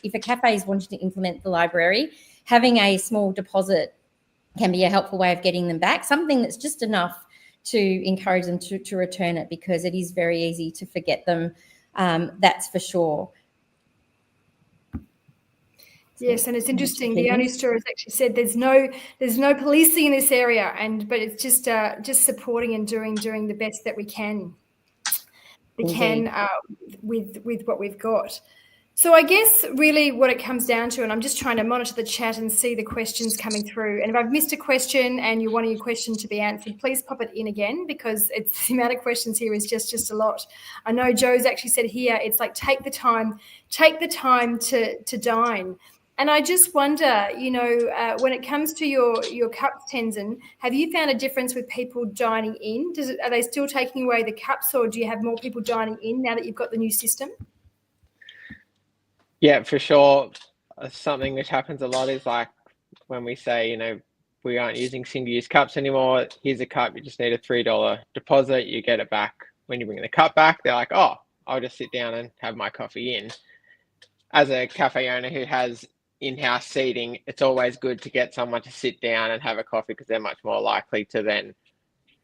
if a cafe is wanting to implement the library, having a small deposit can be a helpful way of getting them back, something that's just enough to encourage them to return it, because it is very easy to forget them, that's for sure.
Yes, and it's interesting. The only store has actually said there's no policing in this area, but it's just supporting and doing the best that we can. With what we've got. So I guess really what it comes down to, and I'm just trying to monitor the chat and see the questions coming through. And if I've missed a question and you're wanting your question to be answered, please pop it in again, because it's the amount of questions here is just a lot. I know Joe's actually said here, it's like take the time to dine. And I just wonder, when it comes to your cups, Tenzin, have you found a difference with people dining in? Are they still taking away the cups, or do you have more people dining in now that you've got the new system?
Yeah, for sure. Something which happens a lot is like when we say, we aren't using single-use cups anymore. Here's a cup. You just need a $3 deposit. You get it back when you bring the cup back. They're like, oh, I'll just sit down and have my coffee in. As a cafe owner who has in-house seating, it's always good to get someone to sit down and have a coffee, because they're much more likely to then,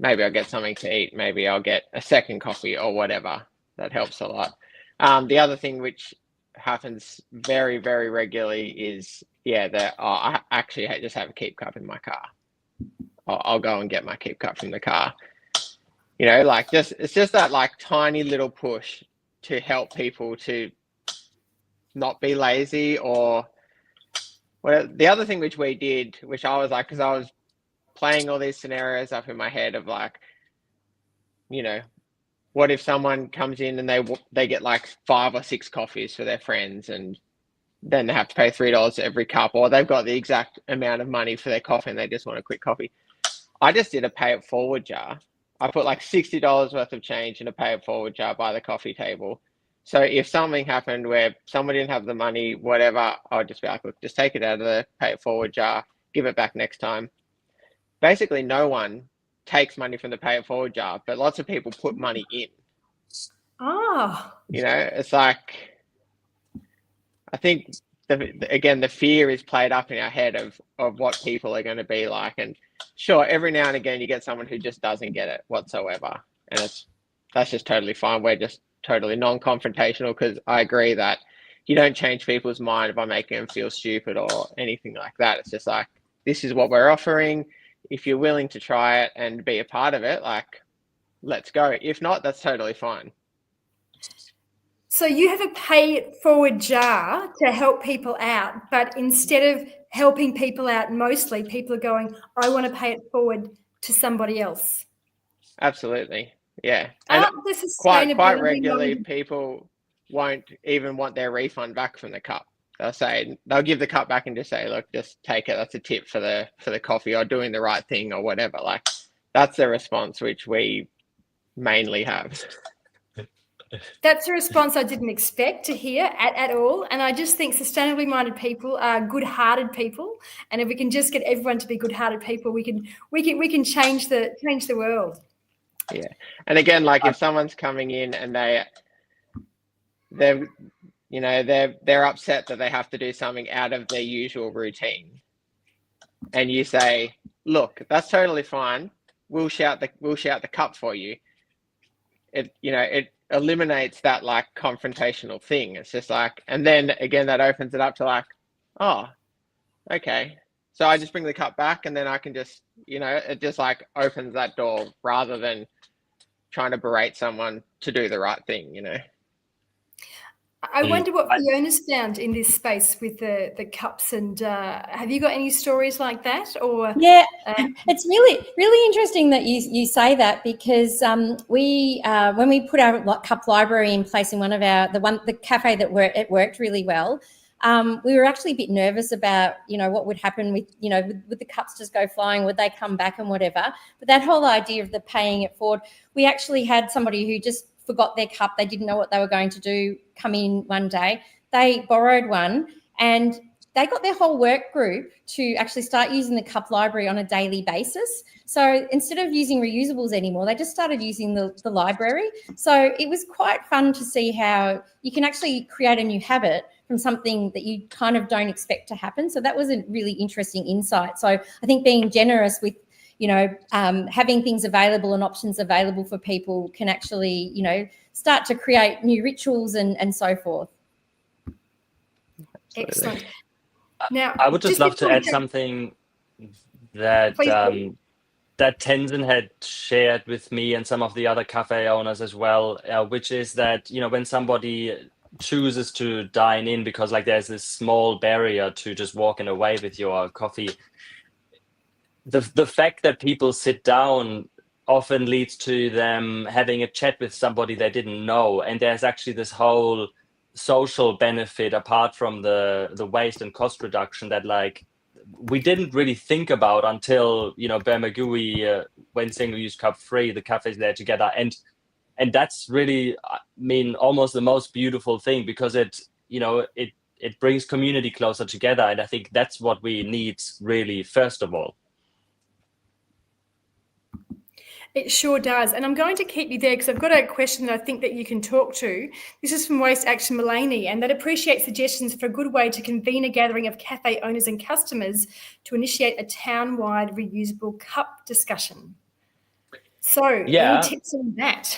maybe I'll get something to eat, maybe I'll get a second coffee or whatever. That helps a lot. The other thing which happens very, very regularly is, I actually just have a keep cup in my car. I'll go and get my keep cup from the car. It's just that like tiny little push to help people to not be lazy. Or the other thing which we did, which I was like, because I was playing all these scenarios up in my head of like, what if someone comes in and they get like 5 or 6 coffees for their friends, and then they have to pay $3 every cup, or they've got the exact amount of money for their coffee and they just want a quick coffee. I just did a pay it forward jar. I put like $60 worth of change in a pay it forward jar by the coffee table. So if something happened where someone didn't have the money, whatever, I'd just be like, look, just take it out of the pay it forward jar, give it back next time. Basically, no one takes money from the pay it forward jar, but lots of people put money in. It's like, I think the fear is played up in our head of what people are going to be like. And sure, every now and again you get someone who just doesn't get it whatsoever, and that's just totally fine. We're just totally non-confrontational, because I agree that you don't change people's mind by making them feel stupid or anything like that. It's just like, this is what we're offering. If you're willing to try it and be a part of it, like, let's go. If not, that's totally fine.
So you have a pay it forward jar to help people out, but instead of helping people out, mostly people are going, I want to pay it forward to somebody else.
Absolutely. Yeah. And quite regularly, people won't even want their refund back from the cup. They'll give the cup back and just say, look, just take it. That's a tip for the coffee, or doing the right thing, or whatever. Like, that's the response which we mainly have.
That's a response I didn't expect to hear at all. And I just think sustainably minded people are good-hearted people. And if we can just get everyone to be good-hearted people, we can change the world.
Yeah. And again, like if someone's coming in and they're upset that they have to do something out of their usual routine, and you say, look, that's totally fine. We'll shout the cup for you. It eliminates that like confrontational thing. It's just like, and then again, that opens it up to like, oh, okay. So I just bring the cup back, and then I can just, it just like opens that door, rather than trying to berate someone to do the right thing,
I wonder what Fiona's found in this space with the cups, and have you got any stories like that? Or
it's really interesting that you say that, because we when we put our cup library in place in the cafe that worked really well. We were actually a bit nervous about, what would happen with the cups just go flying, would they come back and whatever. But that whole idea of the paying it forward, we actually had somebody who just forgot their cup. They didn't know what they were going to do, come in one day. They borrowed one, and they got their whole work group to actually start using the cup library on a daily basis. So instead of using reusables anymore, they just started using the library. So it was quite fun to see how you can actually create a new habit from something that you kind of don't expect to happen. So that was a really interesting insight. So I think being generous with, having things available and options available for people can actually, start to create new rituals and so forth.
Excellent. Now,
I would just love to
before we
add
go-
something that
Please do.
that Tenzin had shared with me and some of the other cafe owners as well, which is that, when somebody chooses to dine in because like there's this small barrier to just walking away with your coffee, the fact that people sit down often leads to them having a chat with somebody they didn't know, and there's actually this whole social benefit apart from the waste and cost reduction that like we didn't really think about until Bermagui went single-use cup free, the cafes there together, and that's really, I mean, almost the most beautiful thing, because it brings community closer together, and I think that's what we need really first of all.
It sure does. And I'm going to keep you there because I've got a question that I think that you can talk to. This is from Waste Action Mulaney, and that appreciates suggestions for a good way to convene a gathering of cafe owners and customers to initiate a town-wide reusable cup discussion. So any tips on that?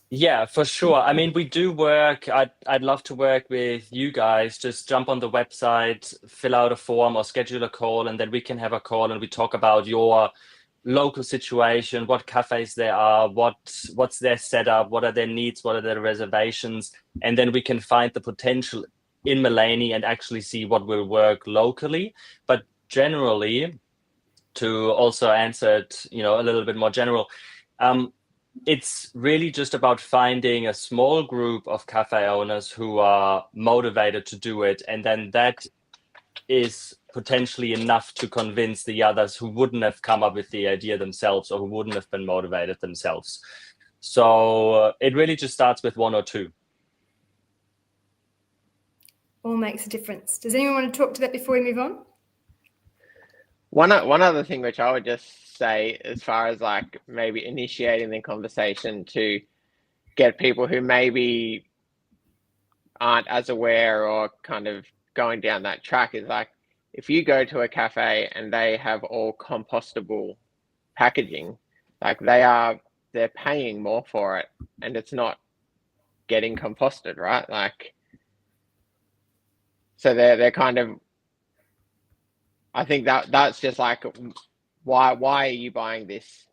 Yeah, for sure. I mean, we do work. I'd love to work with you guys. Just jump on the website, fill out a form or schedule a call, and then we can have a call and we talk about your local situation, what cafes there are, what's their setup, what are their needs, what are their reservations, and then we can find the potential in Mulaney and actually see what will work locally. But generally, to also answer it, a little bit more general, it's really just about finding a small group of cafe owners who are motivated to do it, and then that is potentially enough to convince the others who wouldn't have come up with the idea themselves or who wouldn't have been motivated themselves. So it really just starts with one or two.
All makes a difference. Does anyone want to talk to that before we move on?
One other thing which I would just say, as far as like maybe initiating the conversation to get people who maybe aren't as aware or kind of going down that track, is like, if you go to a cafe and they have all compostable packaging, like they're paying more for it and it's not getting composted, right? Like, so they're kind of, I think that's just like, why are you buying this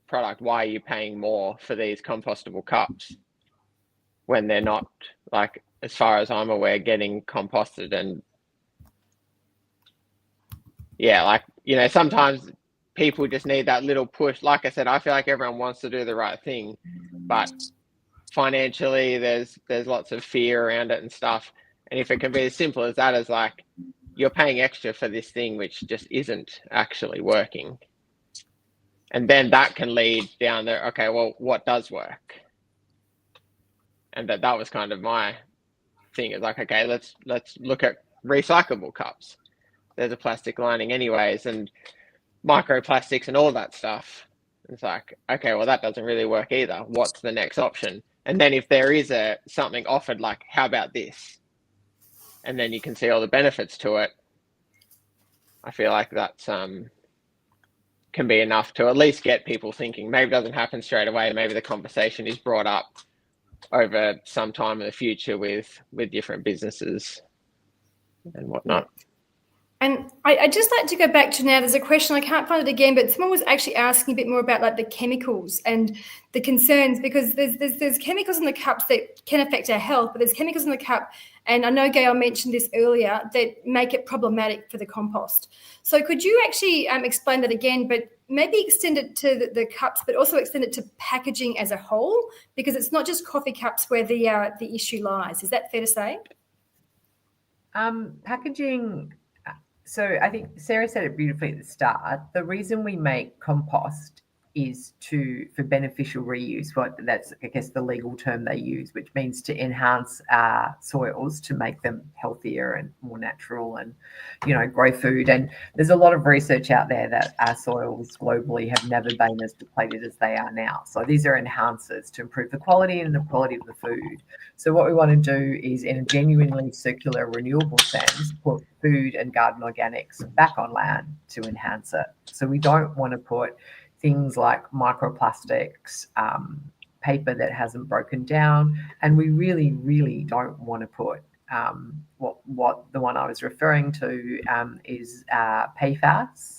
product? Why are you paying more for these compostable cups when they're not, like, as far as I'm aware, getting composted? And yeah, like, sometimes people just need that little push. Like I said, I feel like everyone wants to do the right thing, but financially there's lots of fear around it and stuff. And if it can be as simple as that, as like, you're paying extra for this thing which just isn't actually working, and then that can lead down there, okay, well, what does work? And that was kind of my thing. Is like, okay, let's look at recyclable cups. There's a plastic lining anyways, and microplastics and all that stuff. It's like, okay, well, that doesn't really work either. What's the next option? And then if there is something offered, like, how about this? And then you can see all the benefits to it. I feel like that's can be enough to at least get people thinking. Maybe it doesn't happen straight away. Maybe the conversation is brought up over some time in the future with different businesses and whatnot.
And I'd just like to go back to now, there's a question, I can't find it again, but someone was actually asking a bit more about like the chemicals and the concerns, because there's chemicals in the cups that can affect our health, but there's chemicals in the cup, and I know Gayle mentioned this earlier, that make it problematic for the compost. So could you actually explain that again, but maybe extend it to the cups, but also extend it to packaging as a whole, because it's not just coffee cups where the issue lies. Is that fair to say?
Packaging. So I think Sarah said it beautifully at the start. The reason we make compost is for beneficial reuse. That's, I guess, the legal term they use, which means to enhance soils to make them healthier and more natural and, grow food. And there's a lot of research out there that our soils globally have never been as depleted as they are now. So these are enhancers to improve the quality and the quality of the food. So what we want to do is, in a genuinely circular, renewable sense, put food and garden organics back on land to enhance it. So we don't want to put things like microplastics, paper that hasn't broken down, and we really, really don't want to put what the one I was referring to is PFAS,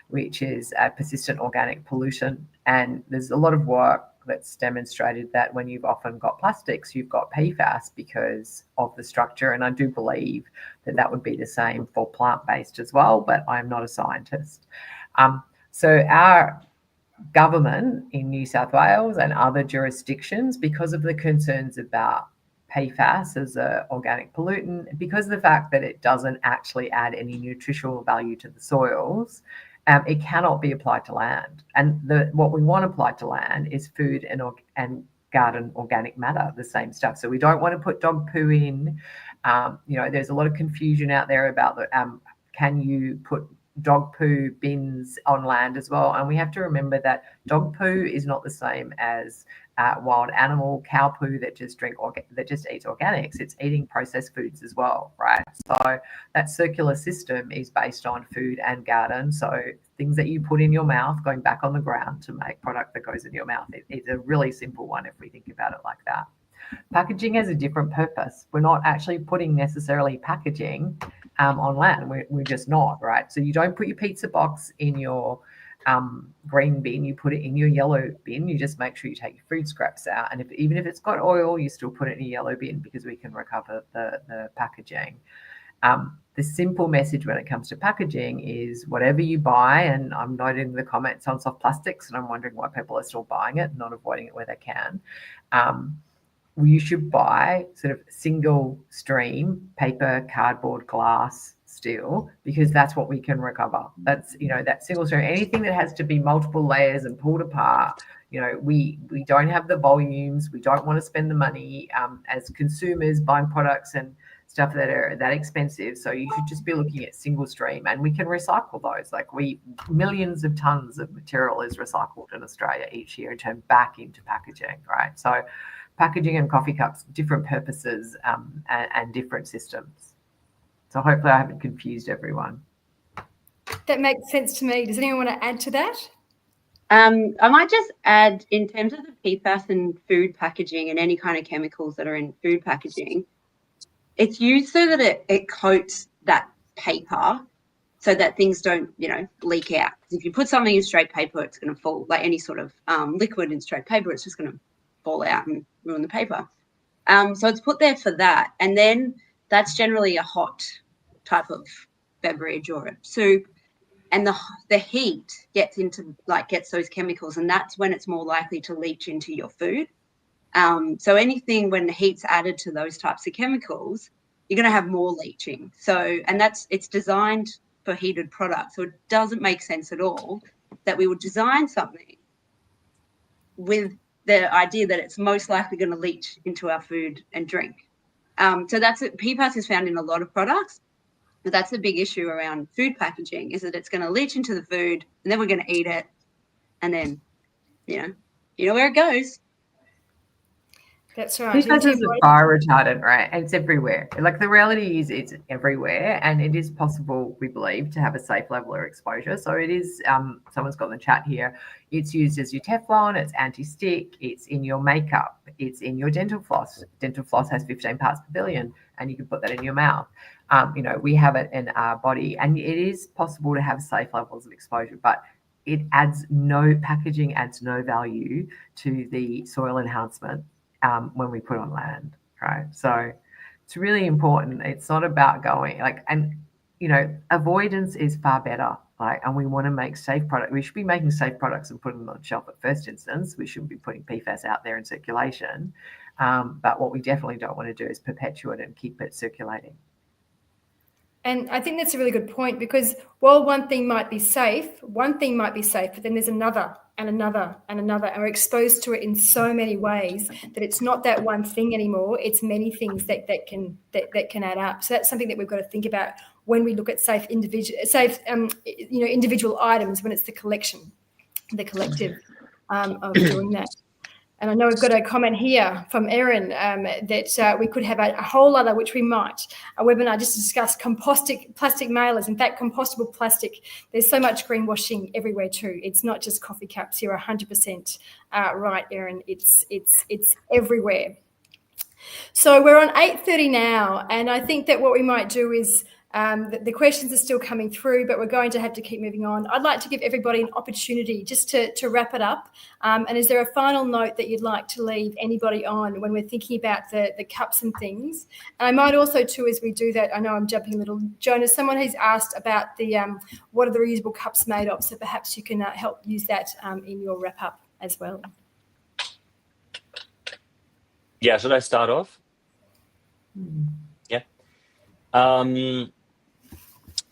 which is a persistent organic pollutant. And there's a lot of work that's demonstrated that when you've often got plastics, you've got PFAS because of the structure. And I do believe that would be the same for plant-based as well, but I'm not a scientist. So our government in New South Wales and other jurisdictions, because of the concerns about PFAS as an organic pollutant, because of the fact that it doesn't actually add any nutritional value to the soils, it cannot be applied to land. And what we want applied to land is food and garden organic matter, the same stuff. So we don't want to put dog poo in. There's a lot of confusion out there about can you put dog poo bins on land as well? And we have to remember that dog poo is not the same as wild animal cow poo that just eats organics. It's eating processed foods as well, right? So that circular system is based on food and garden. So things that you put in your mouth going back on the ground to make product that goes in your mouth. It's a really simple one if we think about it like that. Packaging has a different purpose. We're not actually putting necessarily packaging on land. We're just not, right? So you don't put your pizza box in your green bin, you put it in your yellow bin. You just make sure you take your food scraps out. And even if it's got oil, you still put it in a yellow bin because we can recover the packaging. The simple message when it comes to packaging is whatever you buy, and I'm noting the comments on soft plastics, and I'm wondering why people are still buying it, not avoiding it where they can. You should buy sort of single stream paper, cardboard, glass, steel, because that's what we can recover. That's, that single stream. Anything that has to be multiple layers and pulled apart, we don't have the volumes. We don't want to spend the money as consumers buying products and stuff that are that expensive. So you should just be looking at single stream, and we can recycle those. Like millions of tons of material is recycled in Australia each year and turned back into packaging, right? So packaging and coffee cups, different purposes and different systems. So hopefully I haven't confused everyone.
That makes sense to me. Does anyone want to add to that?
I might just add, in terms of the PFAS and food packaging and any kind of chemicals that are in food packaging, it's used so that it coats that paper so that things don't, leak out. Because if you put something in straight paper, it's going to fall, like any sort of liquid in straight paper, it's just going to fall out and ruin the paper. So it's put there for that. And then that's generally a hot type of beverage or a soup. And the heat gets those chemicals, and that's when it's more likely to leach into your food. So anything when the heat's added to those types of chemicals, you're going to have more leaching. So, and it's designed for heated products. So it doesn't make sense at all that we would design something with the idea that it's most likely going to leach into our food and drink. So that's it. PFAS is found in a lot of products, but that's the big issue around food packaging, is that it's going to leach into the food, and then we're going to eat it, and then, you know where it goes.
That's right.
PFAS is a fire retardant, right? And it's everywhere. Like, the reality is it's everywhere, and it is possible, we believe, to have a safe level of exposure. So it is, someone's got in the chat here, it's used as your Teflon, it's anti-stick, it's in your makeup, it's in your dental floss. Dental floss has 15 parts per billion, and you can put that in your mouth. We have it in our body, and it is possible to have safe levels of exposure, but packaging adds no value to the soil enhancement when we put on land, right? So it's really important. It's not about avoidance is far better. And we want to make safe products. We should be making safe products and putting them on the shelf at first instance. We shouldn't be putting PFAS out there in circulation. But what we definitely don't want to do is perpetuate it and keep it circulating.
And I think that's a really good point, because while one thing might be safe, but then there's another and another and another, and we're exposed to it in so many ways that it's not that one thing anymore. It's many things that can add up. So that's something that we've got to think about when we look at individual items, when it's the collective of doing that. And I know we've got a comment here from Erin that we could have a whole other, which we might, a webinar just to discuss plastic mailers. In fact, compostable plastic, there's so much greenwashing everywhere too. It's not just coffee cups. You're 100% right, Erin. It's everywhere. So we're on 8:30 now, and I think that what we might do is, the questions are still coming through, but we're going to have to keep moving on. I'd like to give everybody an opportunity just to wrap it up. And is there a final note that you'd like to leave anybody on when we're thinking about the cups and things? And I might also too, as we do that, I know I'm jumping a little, Jonas, someone has asked about the what are the reusable cups made of? So perhaps you can help use that in your wrap up as well.
Yeah, should I start off? Yeah.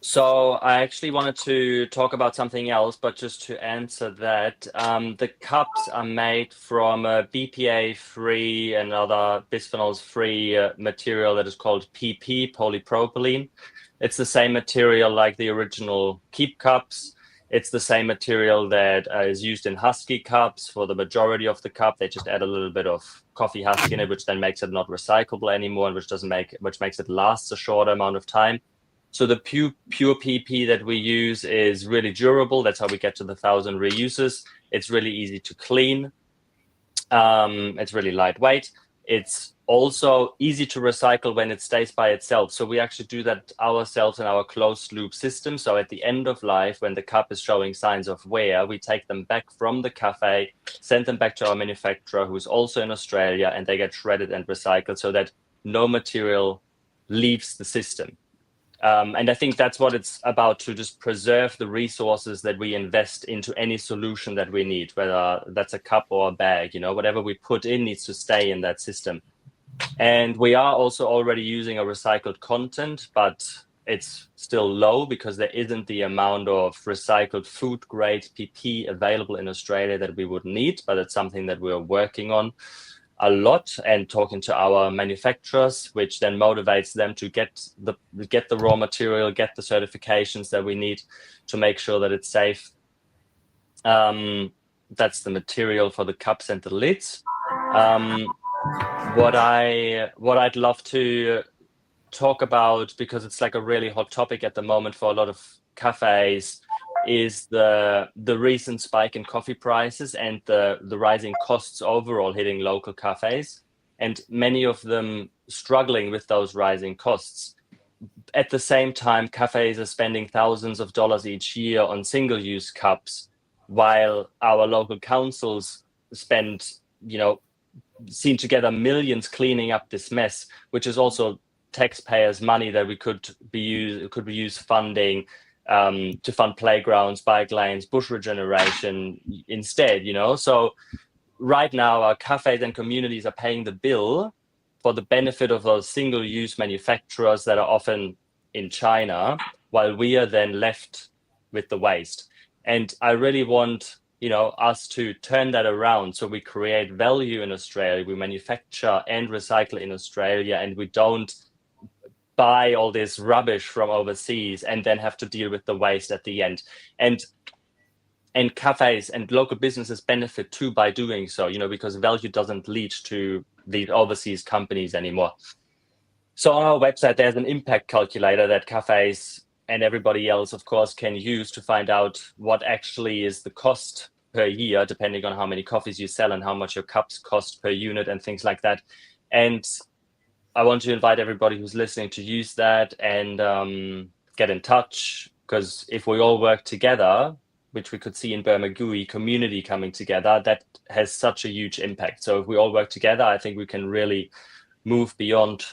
So I actually wanted to talk about something else, but just to answer that, the cups are made from a BPA-free and other bisphenols-free material that is called PP, polypropylene. It's the same material like the original Keep cups. It's the same material that is used in Husky cups for the majority of the cup. They just add a little bit of coffee husk in it, which then makes it not recyclable anymore, and which makes it last a shorter amount of time. So the pure PP that we use is really durable. That's how we get to the 1,000 reuses. It's really easy to clean. It's really lightweight. It's also easy to recycle when it stays by itself. So we actually do that ourselves in our closed loop system. So at the end of life, when the cup is showing signs of wear, we take them back from the cafe, send them back to our manufacturer, who's also in Australia, and they get shredded and recycled so that no material leaves the system. And I think that's what it's about, to just preserve the resources that we invest into any solution that we need, whether that's a cup or a bag, whatever we put in needs to stay in that system. And we are also already using a recycled content, but it's still low because there isn't the amount of recycled food grade PP available in Australia that we would need, but it's something that we're working on a lot and talking to our manufacturers, which then motivates them to get the raw material, get the certifications that we need to make sure that it's safe. That's the material for the cups and the lids. What I'd love to talk about, because it's like a really hot topic at the moment for a lot of cafes, is the recent spike in coffee prices and the rising costs overall hitting local cafes, and many of them struggling with those rising costs. At the same time, cafes are spending thousands of dollars each year on single-use cups, while our local councils seem to gather millions cleaning up this mess, which is also taxpayers' money that we could be used funding to fund playgrounds, bike lanes, bush regeneration instead, So right now our cafes and communities are paying the bill for the benefit of those single-use manufacturers that are often in China, while we are then left with the waste. And I really want us to turn that around, so we create value in Australia, we manufacture and recycle in Australia, and we don't buy all this rubbish from overseas and then have to deal with the waste at the end. And cafes and local businesses benefit too by doing so, because value doesn't lead to the overseas companies anymore. So on our website, there's an impact calculator that cafes and everybody else, of course, can use to find out what actually is the cost per year, depending on how many coffees you sell and how much your cups cost per unit and things like that. And I want to invite everybody who's listening to use that and get in touch, because if we all work together, which we could see in Bermagui, community coming together, that has such a huge impact. So if we all work together, I think we can really move beyond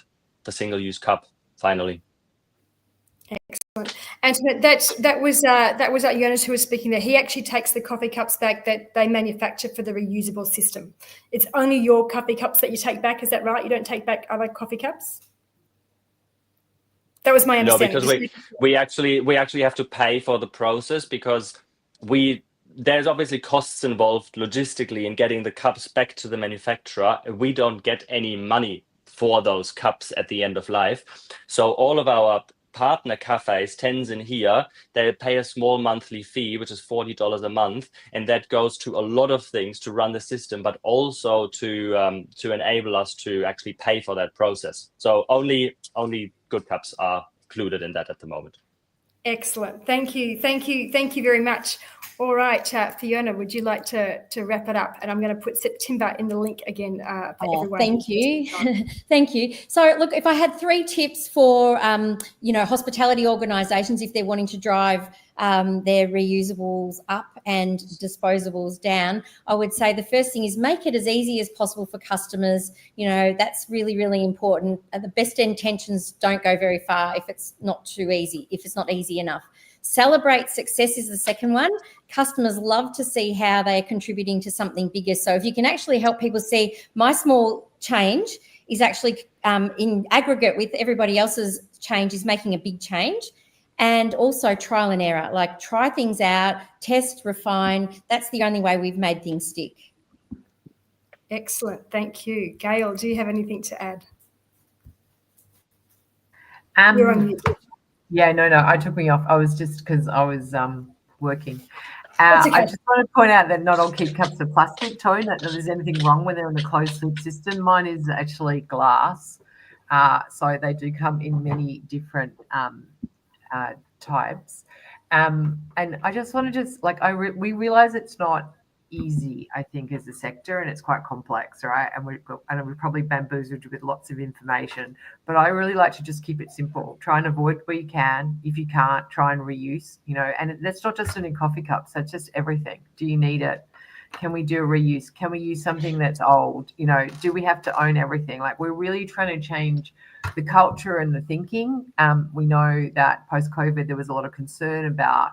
the single-use cup finally.
Excellent. And that was Jonas who was speaking there. He actually takes the coffee cups back that they manufacture for the reusable system. It's only your coffee cups that you take back. Is that right? You don't take back other coffee cups? That was my
No,
understanding.
because we actually have to pay for the process, because there's obviously costs involved logistically in getting the cups back to the manufacturer. We don't get any money for those cups at the end of life. So all of our partner cafes, Tezin here, they pay a small monthly fee, which is $40 a month, and that goes to a lot of things to run the system, but also to enable us to actually pay for that process. So only good cups are included in that at the moment.
Excellent. Thank you very much. All right, Fiona, would you like to wrap it up? And I'm going to put September in the link again for everyone.
Thank you. Thank you. So look, if I had 3 tips for, hospitality organisations, if they're wanting to drive their reusables up and disposables down, I would say the first thing is make it as easy as possible for customers. That's really, really important. The best intentions don't go very far if it's not too easy, if it's not easy enough. Celebrate success is the second one. Customers love to see how they are contributing to something bigger. So if you can actually help people see my small change is actually in aggregate with everybody else's change is making a big change. And also trial and error, like try things out, test, refine. That's the only way we've made things stick.
Excellent. Thank you. Gayle, do you have anything to add?
You're on mute. Yeah, no, I took me off. I was just because I was working. Okay. I just want to point out that not all keep cups are plastic, Tone, that there's anything wrong when they're in the closed loop system. Mine is actually glass. So they do come in many different types. And I just want to we realize it's not easy, I think, as a sector, and it's quite complex, right? And we're probably bamboozled with lots of information, but I really like to just keep it simple. Try and avoid where you can. If you can't, try and reuse, and that's not just in coffee cups, that's just everything. Do you need it? Can we do a reuse? Can we use something that's old? Do we have to own everything? Like, we're really trying to change the culture and the thinking. We know that post-COVID, there was a lot of concern about,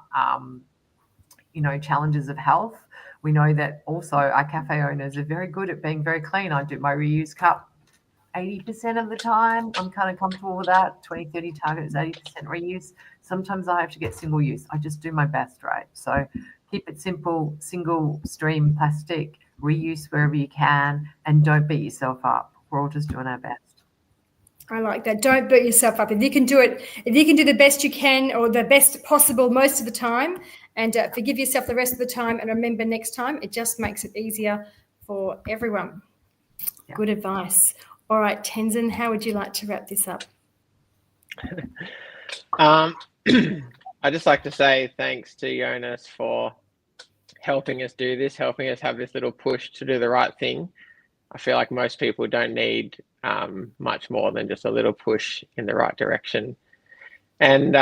challenges of health. We know that also our cafe owners are very good at being very clean. I do my reuse cup 80% of the time. I'm kind of comfortable with that. 2030 target is 80% reuse. Sometimes I have to get single use. I just do my best, right? So keep it simple, single stream plastic, reuse wherever you can, and don't beat yourself up. We're all just doing our best.
I like that. Don't beat yourself up. If you can do the best you can, or the best possible most of the time, and forgive yourself the rest of the time, and remember next time, it just makes it easier for everyone. Yeah. Good advice. All right, Tezin, how would you like to wrap this up?
I'd just like to say thanks to Jonas for helping us do this, helping us have this little push to do the right thing. I feel like most people don't need much more than just a little push in the right direction. And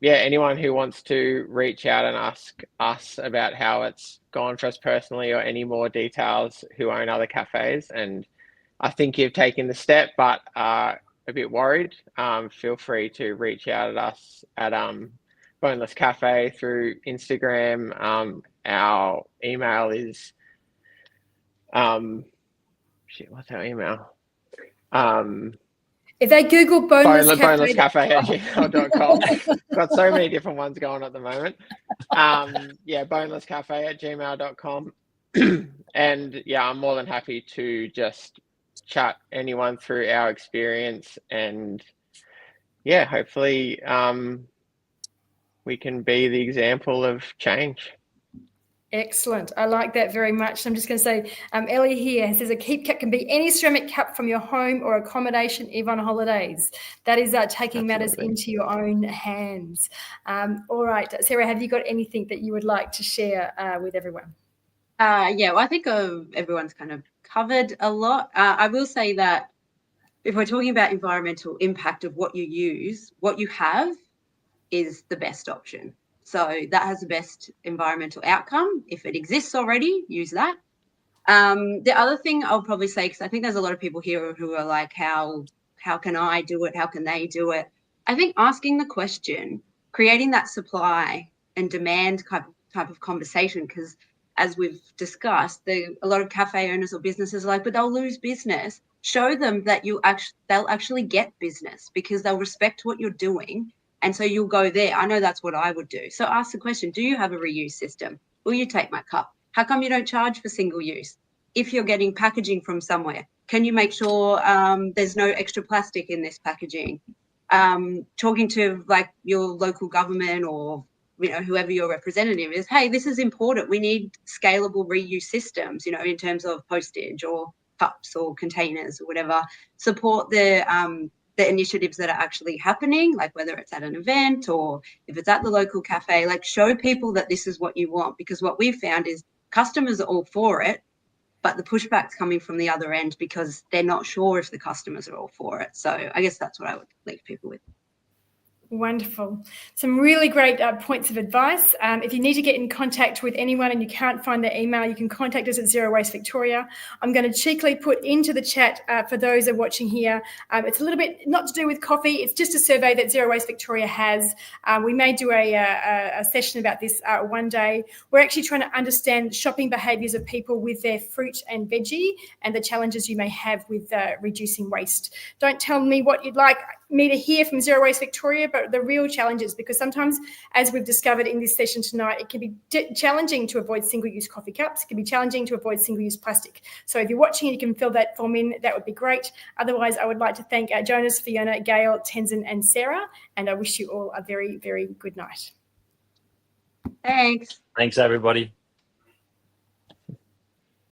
anyone who wants to reach out and ask us about how it's gone for us personally, or any more details, who own other cafes, and I think you've taken the step but are a bit worried, feel free to reach out at us at Boneless Cafe through Instagram. Our email is what's our email?
If they Google Boneless
bonelesscafe@gmail.com. Got so many different ones going at the moment. bonelesscafe@gmail.com. And I'm more than happy to just chat anyone through our experience, and hopefully we can be the example of change.
Excellent. I like that very much. I'm just going to say, Ellie here says a keep cup can be any ceramic cup from your home or accommodation, even on holidays. That is taking matters into your own hands. All right, Sarah, have you got anything that you would like to share with everyone?
Well, I think everyone's kind of covered a lot. I will say that if we're talking about environmental impact of what you use, what you have is the best option. So that has the best environmental outcome. If it exists already, use that. The other thing I'll probably say, because I think there's a lot of people here who are like, how can I do it? How can they do it? I think asking the question, creating that supply and demand type of conversation, because as we've discussed, a lot of cafe owners or businesses are like, but they'll lose business. show them that they'll actually get business because they'll respect what you're doing. And so you'll go there. I know that's what I would do. So ask the question, do you have a reuse system? Will you take my cup? How come you don't charge for single use? If you're getting packaging from somewhere, can you make sure there's no extra plastic in this packaging? Talking to like your local government or whoever your representative is, hey, this is important. We need scalable reuse systems, in terms of postage or cups or containers or whatever. Support the initiatives that are actually happening, like whether it's at an event or if it's at the local cafe, like show people that this is what you want, because what we've found is customers are all for it, but the pushback's coming from the other end because they're not sure if the customers are all for it. So I guess that's what I would leave people with.
Wonderful. Some really great points of advice. If you need to get in contact with anyone and you can't find their email, you can contact us at Zero Waste Victoria. I'm going to cheekily put into the chat for those who are watching here. It's a little bit not to do with coffee. It's just a survey that Zero Waste Victoria has. We may do a session about this one day. We're actually trying to understand shopping behaviours of people with their fruit and veggie and the challenges you may have with reducing waste. Don't tell me what you'd like me to hear from Zero Waste Victoria, but the real challenges, because sometimes, as we've discovered in this session tonight, it can be challenging to avoid single-use coffee cups. It can be challenging to avoid single-use plastic. So if you're watching and you can fill that form in, that would be great. Otherwise, I would like to thank Jonas, Fiona, Gayle, Tenzin and Sarah, and I wish you all a very, very good night.
Thanks.
Thanks, everybody.